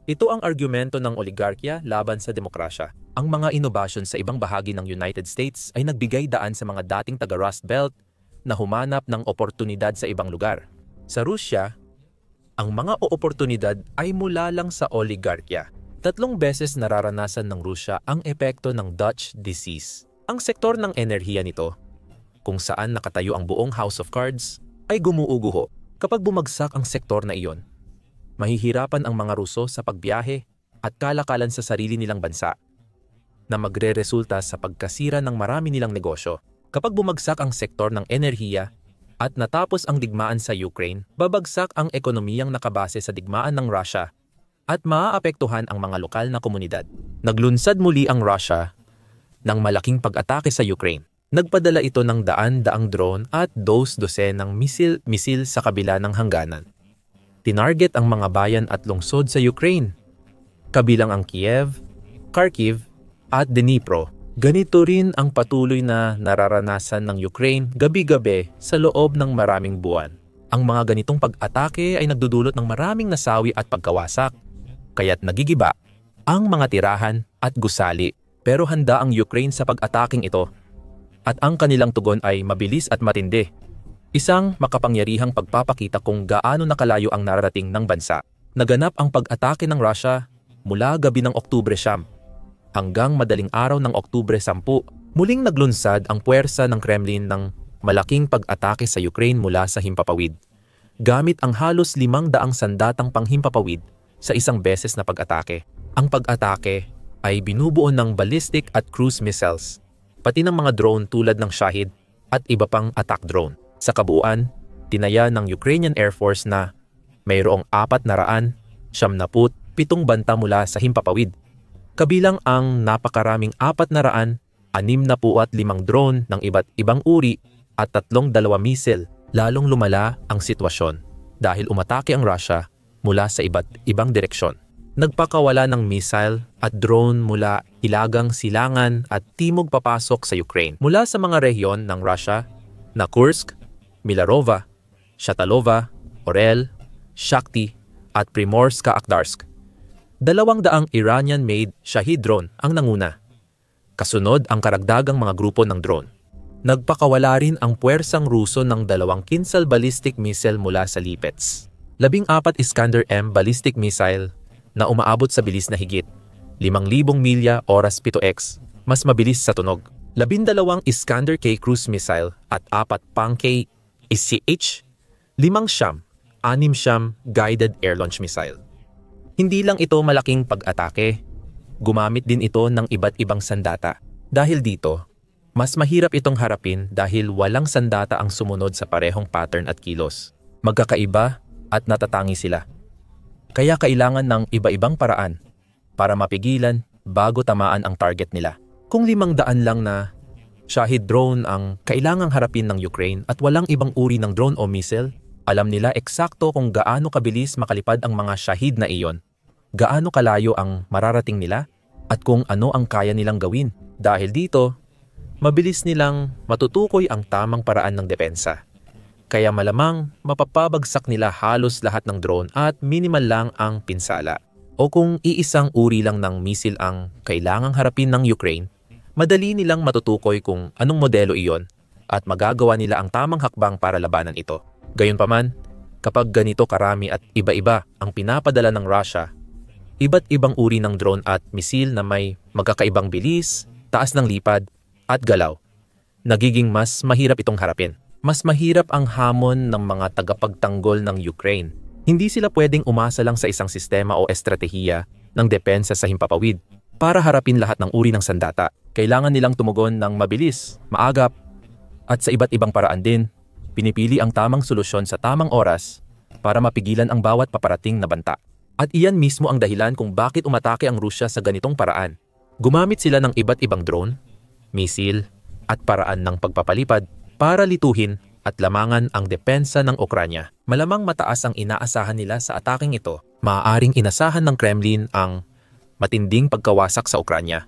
ito ang argumento ng oligarkiya laban sa demokrasya. Ang mga inobasyon sa ibang bahagi ng United States ay nagbigay daan sa mga dating taga-Rust Belt na humanap ng oportunidad sa ibang lugar. Sa Rusya, ang mga oportunidad ay mula lang sa oligarkiya. 3 beses nararanasan ng Rusya ang epekto ng Dutch disease. Ang sektor ng enerhiya nito, kung saan nakatayo ang buong House of Cards, ay gumuuguho. Kapag bumagsak ang sektor na iyon, mahihirapan ang mga Ruso sa pagbiyahe at kalakalan sa sarili nilang bansa, na magre-resulta sa pagkasira ng marami nilang negosyo. Kapag bumagsak ang sektor ng enerhiya at natapos ang digmaan sa Ukraine, babagsak ang ekonomiyang nakabase sa digmaan ng Russia at maaapektuhan ang mga lokal na komunidad. Naglunsad muli ang Russia ng malaking pag-atake sa Ukraine. Nagpadala ito ng daan-daang drone at dosenang misil sa kabila ng hangganan. Tinarget ang mga bayan at lungsod sa Ukraine, kabilang ang Kiev, Kharkiv at Dnipro. Ganito rin ang patuloy na nararanasan ng Ukraine gabi-gabi sa loob ng maraming buwan. Ang mga ganitong pag-atake ay nagdudulot ng maraming nasawi at pagkawasak, kaya't nagigiba ang mga tirahan at gusali. Pero handa ang Ukraine sa pag-ataking ito. At ang kanilang tugon ay mabilis at matindi. Isang makapangyarihang pagpapakita kung gaano nakalayo ang nararating ng bansa. Naganap ang pag-atake ng Russia mula gabi ng Oktubre 9 hanggang madaling araw ng Oktubre 10. Muling naglunsad ang puwersa ng Kremlin ng malaking pag-atake sa Ukraine mula sa himpapawid, gamit ang halos 500 sandatang panghimpapawid sa isang beses na pag-atake. Ang pag-atake ay binubuo ng ballistic at cruise missiles, pati ng mga drone tulad ng Shahid at iba pang attack drone. Sa kabuuan, tinaya ng Ukrainian Air Force na mayroong 477 banta mula sa himpapawid, kabilang ang napakaraming 465 drone ng iba't ibang uri at 32 misil. Lalong lumala ang sitwasyon dahil umatake ang Russia mula sa iba't ibang direksyon. Nagpakawala ng missile at drone mula Hilagang Silangan at timog papasok sa Ukraine. Mula sa mga rehiyon ng Russia na Kursk, Milarova, Shatalova, Orel, Shakhty at Primorska-Akhtarsk. 200 Iranian-made Shahid drone ang nanguna. Kasunod ang karagdagang mga grupo ng drone. Nagpakawala rin ang puwersang Ruso ng 2 Kinzhal ballistic missile mula sa Lipets. 14 Iskander-M ballistic missile na umaabot sa bilis na higit 5,000 milya oras 7x, mas mabilis sa tunog. 12 Iskander-K cruise missile at 4 Pang-K ICH, 5 guided air launch missile. Hindi lang ito malaking pag-atake, gumamit din ito ng iba't ibang sandata. Dahil dito, mas mahirap itong harapin dahil walang sandata ang sumunod sa parehong pattern at kilos. Magkakaiba at natatangi sila. Kaya kailangan ng iba-ibang paraan para mapigilan bago tamaan ang target nila. Kung 500 lang na Shahid drone ang kailangang harapin ng Ukraine at walang ibang uri ng drone o missile, alam nila eksakto kung gaano kabilis makalipad ang mga Shahid na iyon, gaano kalayo ang mararating nila, at kung ano ang kaya nilang gawin. Dahil dito, mabilis nilang matutukoy ang tamang paraan ng depensa. Kaya malamang mapapabagsak nila halos lahat ng drone at minimal lang ang pinsala. O kung iisang uri lang ng missile ang kailangang harapin ng Ukraine, madali nilang matutukoy kung anong modelo iyon at magagawa nila ang tamang hakbang para labanan ito. Gayunpaman, kapag ganito karami at iba-iba ang pinapadala ng Russia, iba't ibang uri ng drone at missile na may magkakaibang bilis, taas ng lipad, at galaw, nagiging mas mahirap itong harapin. Mas mahirap ang hamon ng mga tagapagtanggol ng Ukraine. Hindi sila pwedeng umasa lang sa isang sistema o estratehiya ng depensa sa himpapawid para harapin lahat ng uri ng sandata. Kailangan nilang tumugon ng mabilis, maagap, at sa iba't ibang paraan din. Pinipili ang tamang solusyon sa tamang oras para mapigilan ang bawat paparating na banta. At iyan mismo ang dahilan kung bakit umatake ang Rusya sa ganitong paraan. Gumamit sila ng iba't ibang drone, misil, at paraan ng pagpapalipad para lituhin at lamangan ang depensa ng Ukranya. Malamang mataas ang inaasahan nila sa ataking ito. Maaaring inasahan ng Kremlin ang matinding pagkawasak sa Ukranya.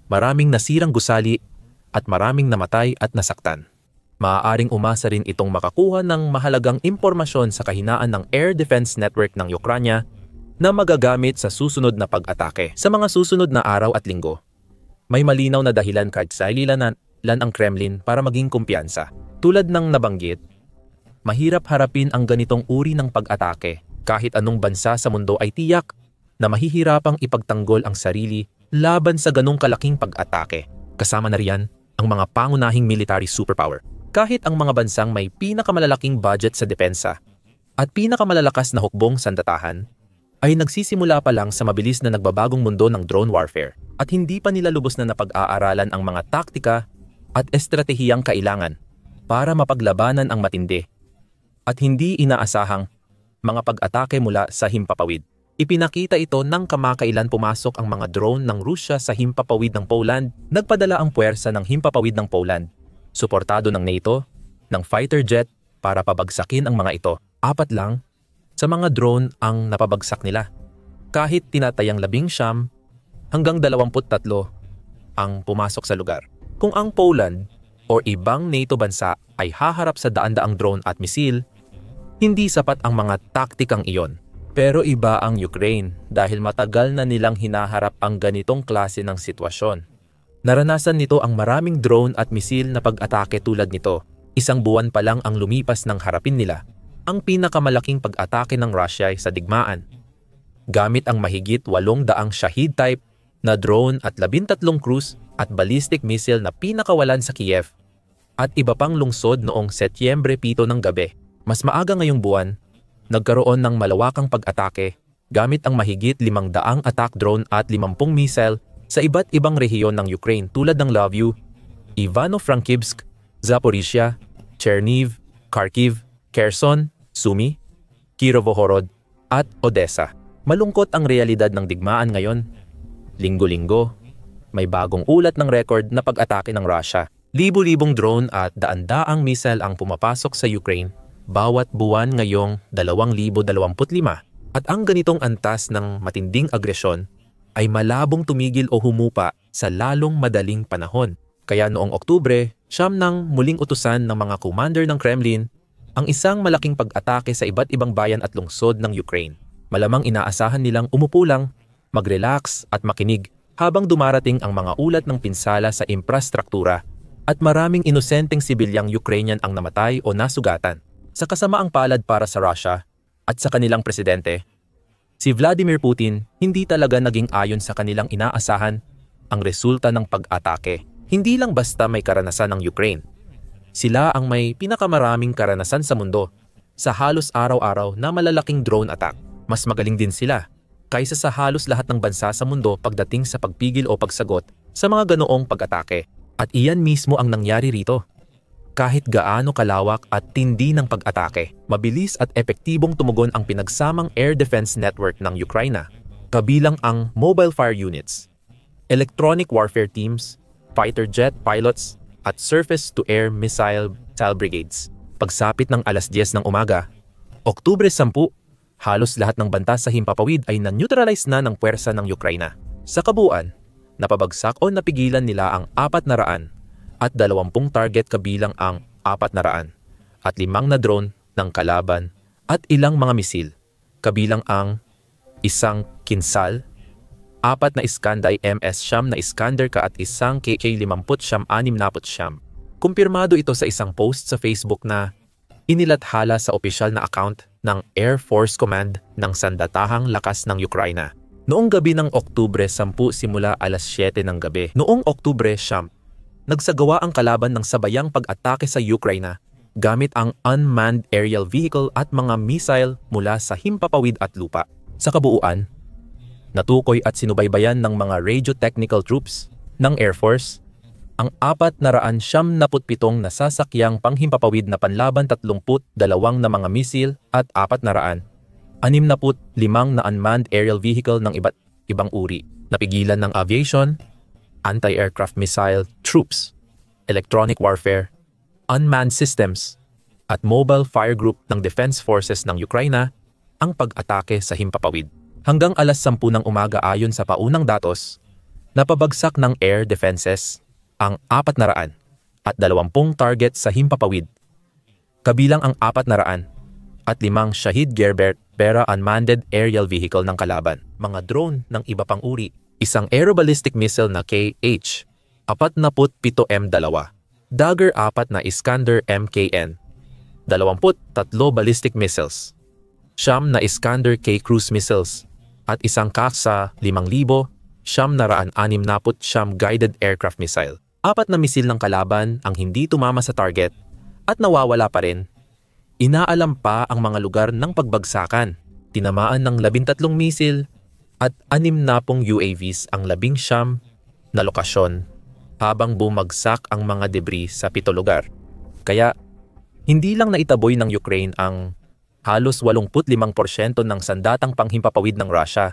Maraming nasirang gusali at maraming namatay at nasaktan. Maaaring umasa rin itong makakuha ng mahalagang impormasyon sa kahinaan ng air defense network ng Ukranya na magagamit sa susunod na pag-atake. Sa mga susunod na araw at linggo, may malinaw na dahilan kahit salilan ang Kremlin para maging kumpiyansa. Tulad ng nabanggit, mahirap harapin ang ganitong uri ng pag-atake. Kahit anong bansa sa mundo ay tiyak na mahihirapang ipagtanggol ang sarili laban sa ganong kalaking pag-atake. Kasama na riyan ang mga pangunahing military superpower. Kahit ang mga bansang may pinakamalalaking budget sa depensa at pinakamalalakas na hukbong sandatahan, ay nagsisimula pa lang sa mabilis na nagbabagong mundo ng drone warfare at hindi pa nila lubos na napag-aaralan ang mga taktika at estratehiyang kailangan para mapaglabanan ang matindi at hindi inaasahang mga pag-atake mula sa himpapawid. Ipinakita ito nang kamakailan pumasok ang mga drone ng Rusya sa himpapawid ng Poland. Nagpadala ang puwersa ng himpapawid ng Poland, suportado ng NATO, ng fighter jet para pabagsakin ang mga ito. 4 lang sa mga drone ang napabagsak nila. Kahit tinatayang 19 hanggang 23 ang pumasok sa lugar. Kung ang Poland o ibang NATO bansa ay haharap sa daan-daang drone at misil, hindi sapat ang mga taktikang iyon. Pero iba ang Ukraine dahil matagal na nilang hinaharap ang ganitong klase ng sitwasyon. Naranasan nito ang maraming drone at misil na pag-atake tulad nito. 1 buwan pa lang ang lumipas ng harapin nila ang pinakamalaking pag-atake ng Russia sa digmaan. Gamit ang mahigit 800 Shahid type na drone at 13 cruise at ballistic missile na pinakawalan sa Kiev at iba pang lungsod noong Setyembre 7 ng gabi. Mas maaga ngayong buwan, nagkaroon ng malawakang pag-atake gamit ang mahigit 500 attack drone at 50 missile sa iba't ibang rehiyon ng Ukraine tulad ng Lviv, Ivano-Frankivsk, Zaporizhia, Chernihiv, Kharkiv, Kherson, Sumy, Kirovohrad at Odessa. Malungkot ang realidad ng digmaan ngayon. Linggo-linggo, may bagong ulat ng record na pag-atake ng Russia. Libo-libong drone at daan-daang missile ang pumapasok sa Ukraine bawat buwan ngayong 2025. At ang ganitong antas ng matinding agresyon ay malabong tumigil o humupa sa lalong madaling panahon. Kaya noong Oktubre, siyam nang muling utusan ng mga commander ng Kremlin ang isang malaking pag-atake sa iba't ibang bayan at lungsod ng Ukraine. Malamang inaasahan nilang umupo lang, mag-relax at makinig habang dumarating ang mga ulat ng pinsala sa infrastruktura at maraming inosenteng sibilyang Ukrainian ang namatay o nasugatan. Sa kasamaang palad para sa Russia at sa kanilang presidente, si Vladimir Putin hindi talaga naging ayon sa kanilang inaasahan ang resulta ng pag-atake. Hindi lang basta may karanasan ng Ukraine. Sila ang may pinakamaraming karanasan sa mundo sa halos araw-araw na malalaking drone attack. Mas magaling din sila kaysa sa halos lahat ng bansa sa mundo pagdating sa pagpigil o pagsagot sa mga ganoong pag-atake. At iyan mismo ang nangyari rito. Kahit gaano kalawak at tindi ng pag-atake, mabilis at epektibong tumugon ang pinagsamang air defense network ng Ukraine, kabilang ang mobile fire units, electronic warfare teams, fighter jet pilots, at surface-to-air missile brigades. Pagsapit ng alas 10 ng umaga, Oktubre 10, halos lahat ng banta sa himpapawid ay na-neutralize na ng puwersa ng Ukraine. Sa kabuuan, napabagsak o napigilan nila ang 400 at 20 target kabilang ang 400 at 5 na drone ng kalaban at ilang mga misil kabilang ang isang Kinsal, 4 na Iskanday MS-9 na Iskander-K at isang KK-50-69. Kumpirmado ito sa isang post sa Facebook na inilathala sa opisyal na account ng Air Force Command ng Sandatahang Lakas ng Ukraine. Noong gabi ng Oktubre 10 simula alas 7 ng gabi, noong Oktubre 10, nagsagawa ang kalaban ng sabayang pag-atake sa Ukraine gamit ang unmanned aerial vehicle at mga missile mula sa himpapawid at lupa. Sa kabuuan, natukoy at sinubaybayan ng mga radio technical troops ng Air Force ang 477 na sasakyang panghimpapawid na panlaban 32 na mga misil at 465 na unmanned aerial vehicle ng iba't ibang uri. Napigilan ng aviation, anti-aircraft missile troops, electronic warfare, unmanned systems, at mobile fire group ng defense forces ng Ukraine ang pag-atake sa himpapawid. Hanggang alas 10 ng umaga ayon sa paunang datos, napabagsak ng air defenses ang 400 at 20 target sa himpapawid, kabilang ang 400 at 5 Shahid Gerbert Bera unmanned aerial vehicle ng kalaban, mga drone ng iba pang uri, isang aeroballistic missile na KH-47M2, Dagger 4 na Iskander MKN, 23 ballistic missiles, Sham na Iskander K cruise missiles, at isang Kaksa 5,000 Sham guided aircraft missile. 4 na misil ng kalaban ang hindi tumama sa target at nawawala pa rin. Inaalam pa ang mga lugar ng pagbagsakan. Tinamaan ng 13 misil at 60 UAVs ang 19 na lokasyon habang bumagsak ang mga debris sa 7 lugar. Kaya, hindi lang naitaboy ng Ukraine ang halos 85% ng sandatang panghimpapawid ng Russia,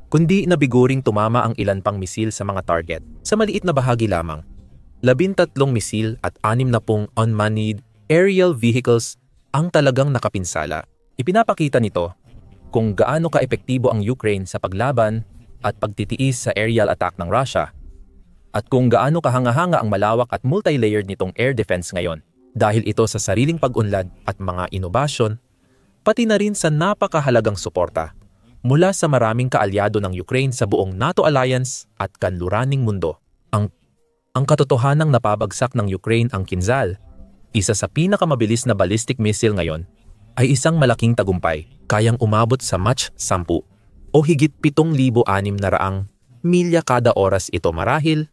kundi nabiguring tumama ang ilan pang misil sa mga target. Sa maliit na bahagi lamang, 13 misil at 60 unmanned aerial vehicles ang talagang nakapinsala. Ipinapakita nito kung gaano ka-epektibo ang Ukraine sa paglaban at pagtitiis sa aerial attack ng Russia, at kung gaano kahanga-hanga ang malawak at multi-layered nitong air defense ngayon, dahil ito sa sariling pag-unlad at mga inobasyon, pati na rin sa napakahalagang suporta mula sa maraming kaalyado ng Ukraine sa buong NATO alliance at kanluraning mundo. Ang katotohanang napabagsak ng Ukraine ang Kinzhal, isa sa pinakamabilis na ballistic missile ngayon, ay isang malaking tagumpay, kayang umabot sa Mach 10 o higit 7,600 milya kada oras. Ito marahil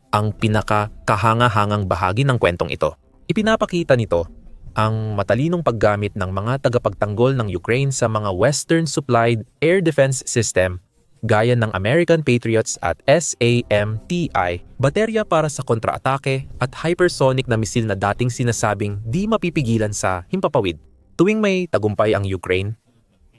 ang pinaka-kahanga-hangang bahagi ng kwentong ito. Ipinapakita nito ang matalinong paggamit ng mga tagapagtanggol ng Ukraine sa mga Western-supplied air defense system gaya ng American Patriots at SAMTI, baterya para sa kontra-atake at hypersonic na misil na dating sinasabing di mapipigilan sa himpapawid. Tuwing may tagumpay ang Ukraine,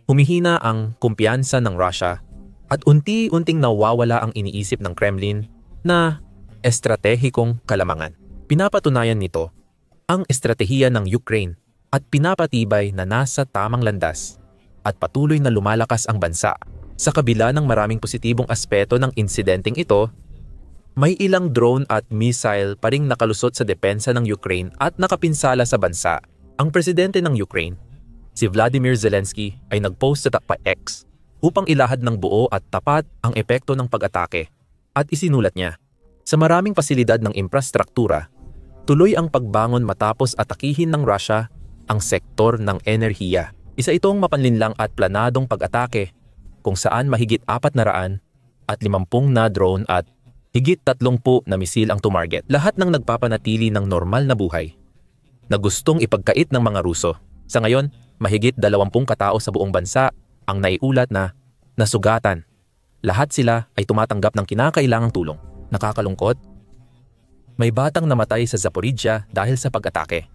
humihina ang kumpiyansa ng Russia at unti-unting nawawala ang iniisip ng Kremlin na estratehikong kalamangan. Pinapatunayan nito ang estratehiya ng Ukraine at pinapatibay na nasa tamang landas at patuloy na lumalakas ang bansa. Sa kabila ng maraming positibong aspeto ng insidenteng ito, may ilang drone at missile pa ring nakalusot sa depensa ng Ukraine at nakapinsala sa bansa. Ang presidente ng Ukraine, si Vladimir Zelensky, ay nagpost sa Takpa X upang ilahad ng buo at tapat ang epekto ng pag-atake At isinulat niya, sa maraming pasilidad ng infrastruktura, tuloy ang pagbangon matapos atakihin ng Russia ang sektor ng enerhiya. Isa itong mapanlinlang at planadong pag-atake kung saan mahigit 450 na drone at higit 30 na misil ang tumarget. Lahat ng nagpapanatili ng normal na buhay na gustong ipagkait ng mga Ruso. Sa ngayon, mahigit 20 katao sa buong bansa ang naiulat na nasugatan. Lahat sila ay tumatanggap ng kinakailangang tulong. Nakakalungkot, may batang namatay sa Zaporizhia dahil sa pag-atake.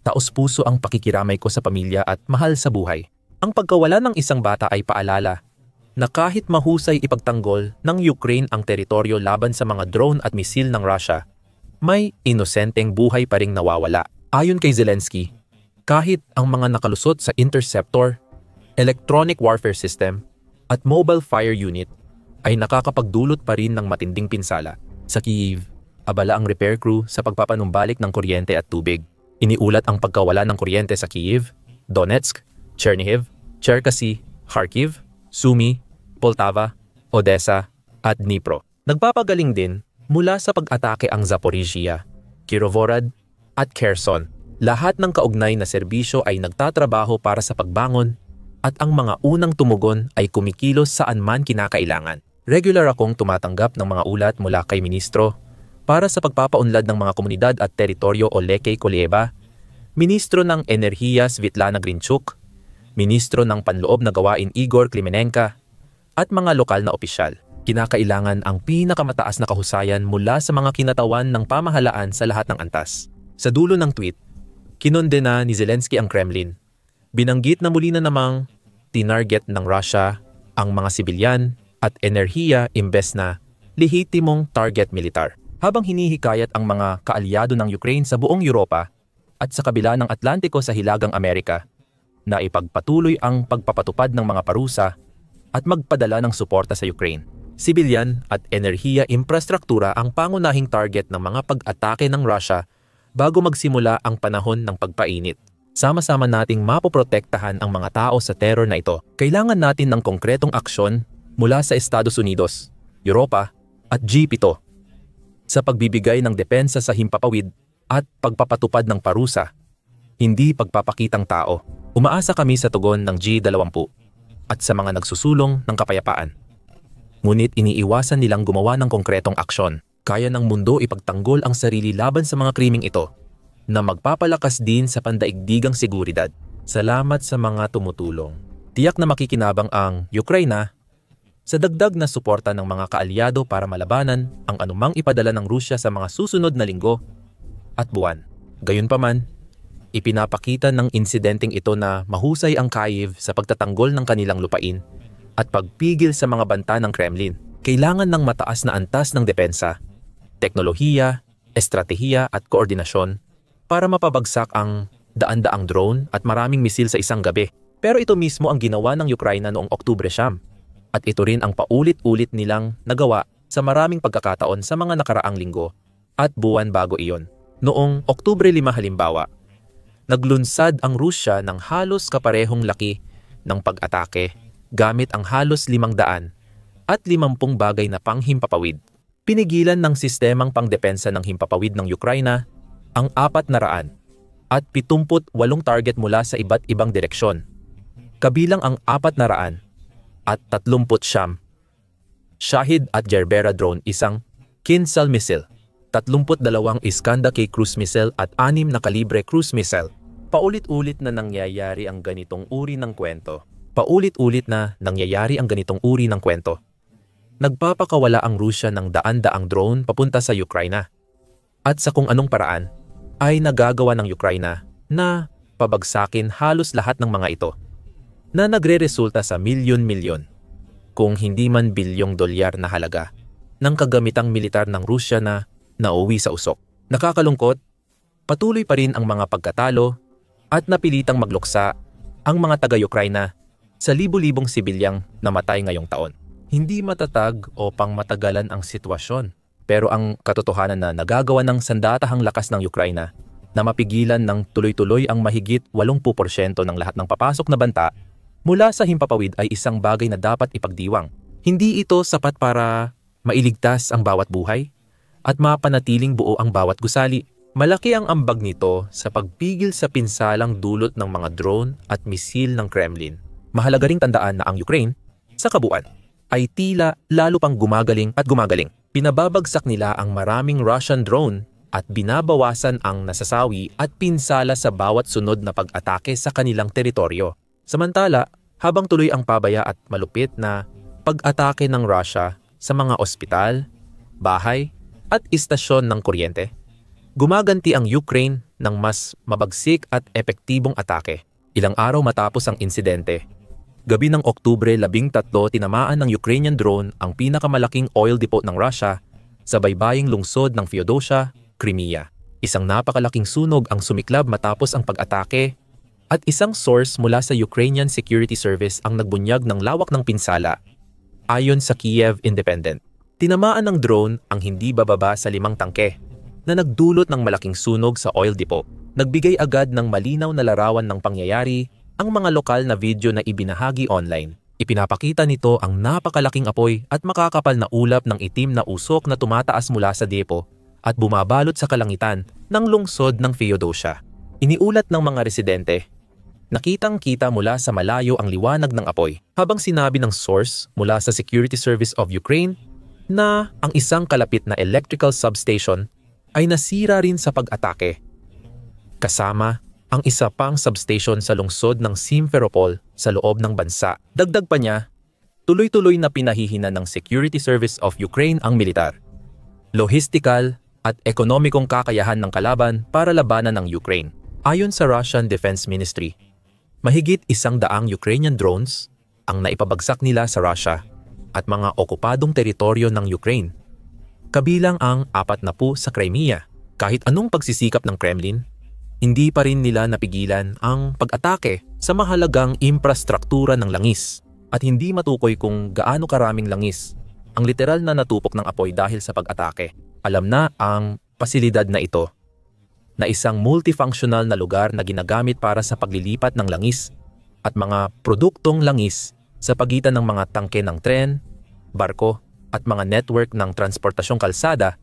Taos-puso ang pakikiramay ko sa pamilya at mahal sa buhay. Ang pagkawala ng isang bata ay paalala na kahit mahusay ipagtanggol ng Ukraine ang teritoryo laban sa mga drone at misil ng Russia, may inosenteng buhay pa ring nawawala. Ayon kay Zelensky, kahit ang mga nakalusot sa interceptor, electronic warfare system, at mobile fire unit ay nakakapagdulot pa rin ng matinding pinsala. Sa Kyiv, abala ang repair crew sa pagpapanumbalik ng kuryente at tubig. Iniulat ang pagkawala ng kuryente sa Kyiv, Donetsk, Chernihiv, Cherkasy, Kharkiv, Sumy, Poltava, Odessa, at Dnipro. Nagpapagaling din mula sa pag-atake ang Zaporizhia, Kirovohrad, at Kherson. Lahat ng kaugnay na serbisyo ay nagtatrabaho para sa pagbangon at ang mga unang tumugon ay kumikilos saan man kinakailangan. Regular akong tumatanggap ng mga ulat mula kay Ministro para sa pagpapaunlad ng mga komunidad at teritoryo Olekay Kolyeba, Ministro ng Enerhiya Svitlana Grinchuk, Ministro ng Panloob na Gawain Igor Klimenenka, at mga lokal na opisyal. Kinakailangan ang pinakamataas na kahusayan mula sa mga kinatawan ng pamahalaan sa lahat ng antas. Sa dulo ng tweet, kinondena ni Zelensky ang Kremlin. Binanggit na muli na namang tinarget ng Russia ang mga sibilyan at enerhiya imbes na lehitimong target militar. Habang hinihikayat ang mga kaalyado ng Ukraine sa buong Europa at sa kabila ng Atlantiko sa Hilagang Amerika na ipagpatuloy ang pagpapatupad ng mga parusa at magpadala ng suporta sa Ukraine. Sibilyan at enerhiya infrastruktura ang pangunahing target ng mga pag-atake ng Russia bago magsimula ang panahon ng pagpainit. Sama-sama nating mapoprotektahan ang mga tao sa terror na ito. Kailangan natin ng konkretong aksyon mula sa Estados Unidos, Europa at G7 sa pagbibigay ng depensa sa himpapawid at pagpapatupad ng parusa, hindi pagpapakitang tao. Umaasa kami sa tugon ng G20 at sa mga nagsusulong ng kapayapaan. Ngunit iniiwasan nilang gumawa ng konkretong aksyon. Kaya ng mundo ipagtanggol ang sarili laban sa mga krimeng ito na magpapalakas din sa pandaigdigang seguridad. Salamat sa mga tumutulong. Tiyak na makikinabang ang Ukraina sa dagdag na suporta ng mga kaalyado para malabanan ang anumang ipadala ng Rusya sa mga susunod na linggo at buwan. Gayunpaman, ipinapakita ng insidenteng ito na mahusay ang Kyiv sa pagtatanggol ng kanilang lupain at pagpigil sa mga banta ng Kremlin. Kailangan ng mataas na antas ng depensa, teknolohiya, estratehiya at koordinasyon para mapabagsak ang daan-daang drone at maraming misil sa isang gabi. Pero ito mismo ang ginawa ng Ukraina noong Oktubre 9. At ito rin ang paulit-ulit nilang nagawa sa maraming pagkakataon sa mga nakaraang linggo at buwan bago iyon. Noong Oktubre 5 halimbawa, naglunsad ang Rusya ng halos kaparehong laki ng pag-atake gamit ang halos 500 at 50 bagay na panghimpapawid. Pinigilan ng sistemang pangdepensa ng himpapawid ng Ukraina ang 400 at 78 target mula sa iba't ibang direksyon. Kabilang ang 400 at 30 Shahid at Gerbera drone, isang Kinsal missile, 32 Iskander-K cruise missile at 6 na kalibre cruise missile. Paulit-ulit na nangyayari ang ganitong uri ng kwento. Nagpapakawala ang Rusya ng daan-daang drone papunta sa Ukraina. At sa kung anong paraan ay nagagawa ng Ukraina na pabagsakin halos lahat ng mga ito, na nagre-resulta sa milyon-milyon, kung hindi man bilyong dolyar na halaga ng kagamitang militar ng Rusya na nauwi sa usok. Nakakalungkot, patuloy pa rin ang mga pagkatalo at napilitang magluksa ang mga taga-Ukraina sa libu-libong sibilyang namatay ngayong taon. Hindi matatag o pangmatagalan ang sitwasyon, pero ang katotohanan na nagagawa ng sandatahang lakas ng Ukraina na mapigilan ng tuloy-tuloy ang mahigit 80% ng lahat ng papasok na banta mula sa himpapawid ay isang bagay na dapat ipagdiwang. Hindi ito sapat para mailigtas ang bawat buhay, at mapanatiling buo ang bawat gusali. Malaki ang ambag nito sa pagpigil sa pinsalang dulot ng mga drone at misil ng Kremlin. Mahalaga ring tandaan na ang Ukraine, sa kabuuan, ay tila lalo pang gumagaling at gumagaling. Pinababagsak nila ang maraming Russian drone at binabawasan ang nasasawi at pinsala sa bawat sunod na pag-atake sa kanilang teritoryo. Samantala, habang tuloy ang pabaya at malupit na pag-atake ng Russia sa mga ospital, bahay at istasyon ng kuryente, gumaganti ang Ukraine ng mas mabagsik at epektibong atake. Ilang araw matapos ang insidente, gabi ng Oktubre 13, tinamaan ng Ukrainian drone ang pinakamalaking oil depot ng Russia sa baybaying lungsod ng Feodosia, Crimea. Isang napakalaking sunog ang sumiklab matapos ang pag-atake at isang source mula sa Ukrainian Security Service ang nagbunyag ng lawak ng pinsala. Ayon sa Kiev Independent, tinamaan ng drone ang hindi bababa sa 5 tangke na nagdulot ng malaking sunog sa oil depot. Nagbigay agad ng malinaw na larawan ng pangyayari ang mga lokal na video na ibinahagi online. Ipinapakita nito ang napakalaking apoy at makakapal na ulap ng itim na usok na tumataas mula sa depo at bumabalot sa kalangitan ng lungsod ng Feodosia. Iniulat ng mga residente, nakitang-kita mula sa malayo ang liwanag ng apoy, habang sinabi ng source mula sa Security Service of Ukraine na ang isang kalapit na electrical substation ay nasira rin sa pag-atake. Kasama ang isa pang substation sa lungsod ng Simferopol sa loob ng bansa. Dagdag pa niya, tuloy-tuloy na pinahihina ng Security Service of Ukraine ang militar, lohistikal at ekonomikong kakayahan ng kalaban para labanan ng Ukraine. Ayon sa Russian Defense Ministry, mahigit 100 Ukrainian drones ang naipabagsak nila sa Russia at mga okupadong teritoryo ng Ukraine, kabilang ang 40 sa Crimea. Kahit anong pagsisikap ng Kremlin, hindi pa rin nila napigilan ang pag-atake sa mahalagang infrastruktura ng langis at hindi matukoy kung gaano karaming langis ang literal na natupok ng apoy dahil sa pag-atake. Alam na ang pasilidad na ito na isang multifunctional na lugar na ginagamit para sa paglilipat ng langis at mga produktong langis sa pagitan ng mga tangke ng tren, barko at mga network ng transportasyong kalsada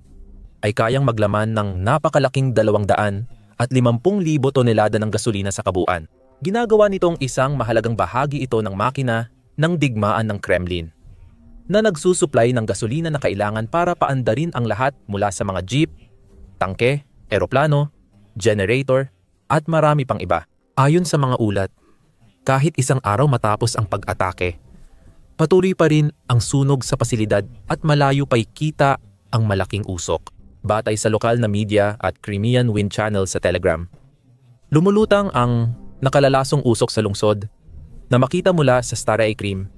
ay kayang maglaman ng napakalaking 250,000 tonelada ng gasolina sa kabuuan. Ginagawa nitong isang mahalagang bahagi ito ng makina ng digmaan ng Kremlin na nagsusupply ng gasolina na kailangan para paandarin ang lahat mula sa mga jeep, tangke, eroplano, generator at marami pang iba. Ayon sa mga ulat, kahit isang araw matapos ang pag-atake, patuloy pa rin ang sunog sa pasilidad at malayo pa'y kita ang malaking usok. Batay sa lokal na media at Crimean Wind Channel sa Telegram, lumulutang ang nakalalasong usok sa lungsod na makita mula sa Staraya Krim,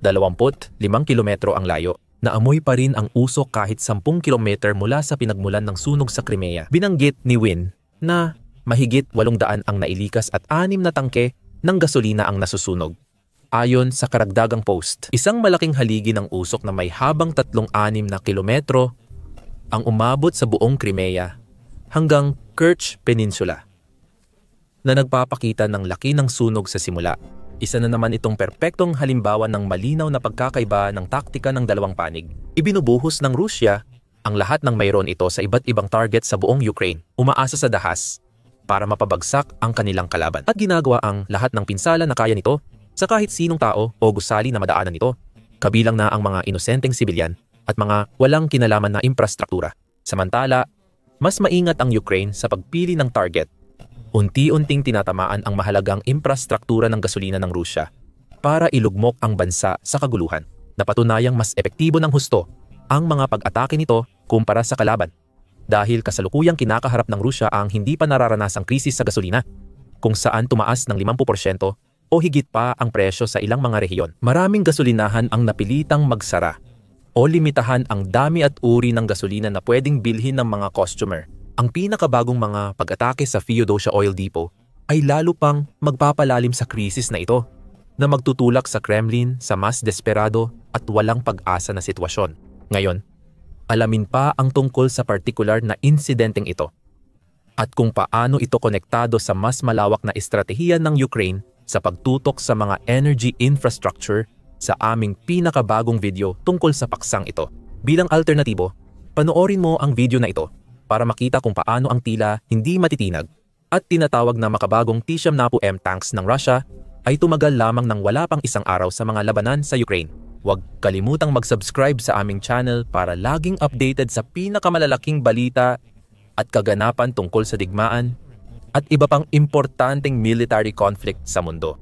25 kilometro ang layo. Naamoy pa rin ang usok kahit 10 kilometro mula sa pinagmulan ng sunog sa Crimea. Binanggit ni Win na mahigit 800 ang nailikas at 6 na tangke ng gasolina ang nasusunog. Ayon sa karagdagang post, isang malaking haligi ng usok na may habang 36 na kilometro ang umabot sa buong Crimea hanggang Kerch Peninsula na nagpapakita ng laki ng sunog sa simula. Isa na naman itong perpektong halimbawa ng malinaw na pagkakaiba ng taktika ng dalawang panig. Ibinubuhos ng Rusya ang lahat ng mayroon ito sa iba't ibang target sa buong Ukraine, umaasa sa dahas para mapabagsak ang kanilang kalaban. At ginagawa ang lahat ng pinsala na kaya nito sa kahit sinong tao o gusali na madaanan nito, kabilang na ang mga inosenteng sibilyan at mga walang kinalaman na infrastruktura. Samantala, mas maingat ang Ukraine sa pagpili ng target. Unti-unting tinatamaan ang mahalagang infrastruktura ng gasolina ng Rusya para ilugmok ang bansa sa kaguluhan. Napatunayang mas epektibo ng husto ang mga pag-atake nito kumpara sa kalaban dahil kasalukuyang kinakaharap ng Rusya ang hindi pa nararanasang krisis sa gasolina kung saan tumaas ng 50% o higit pa ang presyo sa ilang mga rehiyon. Maraming gasolinahan ang napilitang magsara o limitahan ang dami at uri ng gasolina na pwedeng bilhin ng mga customer. Ang pinakabagong mga pag-atake sa Feodosia Oil Depot ay lalo pang magpapalalim sa krisis na ito na magtutulak sa Kremlin sa mas desperado at walang pag-asa na sitwasyon. Ngayon, alamin pa ang tungkol sa partikular na insidenteng ito at kung paano ito konektado sa mas malawak na estratehiya ng Ukraine sa pagtutok sa mga energy infrastructure sa aming pinakabagong video tungkol sa paksang ito. Bilang alternatibo, panoorin mo ang video na ito para makita kung paano ang tila hindi matitinag at tinatawag na makabagong T-70M tanks ng Russia ay tumagal lamang ng wala pang isang araw sa mga labanan sa Ukraine. Huwag kalimutang mag-subscribe sa aming channel para laging updated sa pinakamalalaking balita at kaganapan tungkol sa digmaan at iba pang importanteng military conflict sa mundo.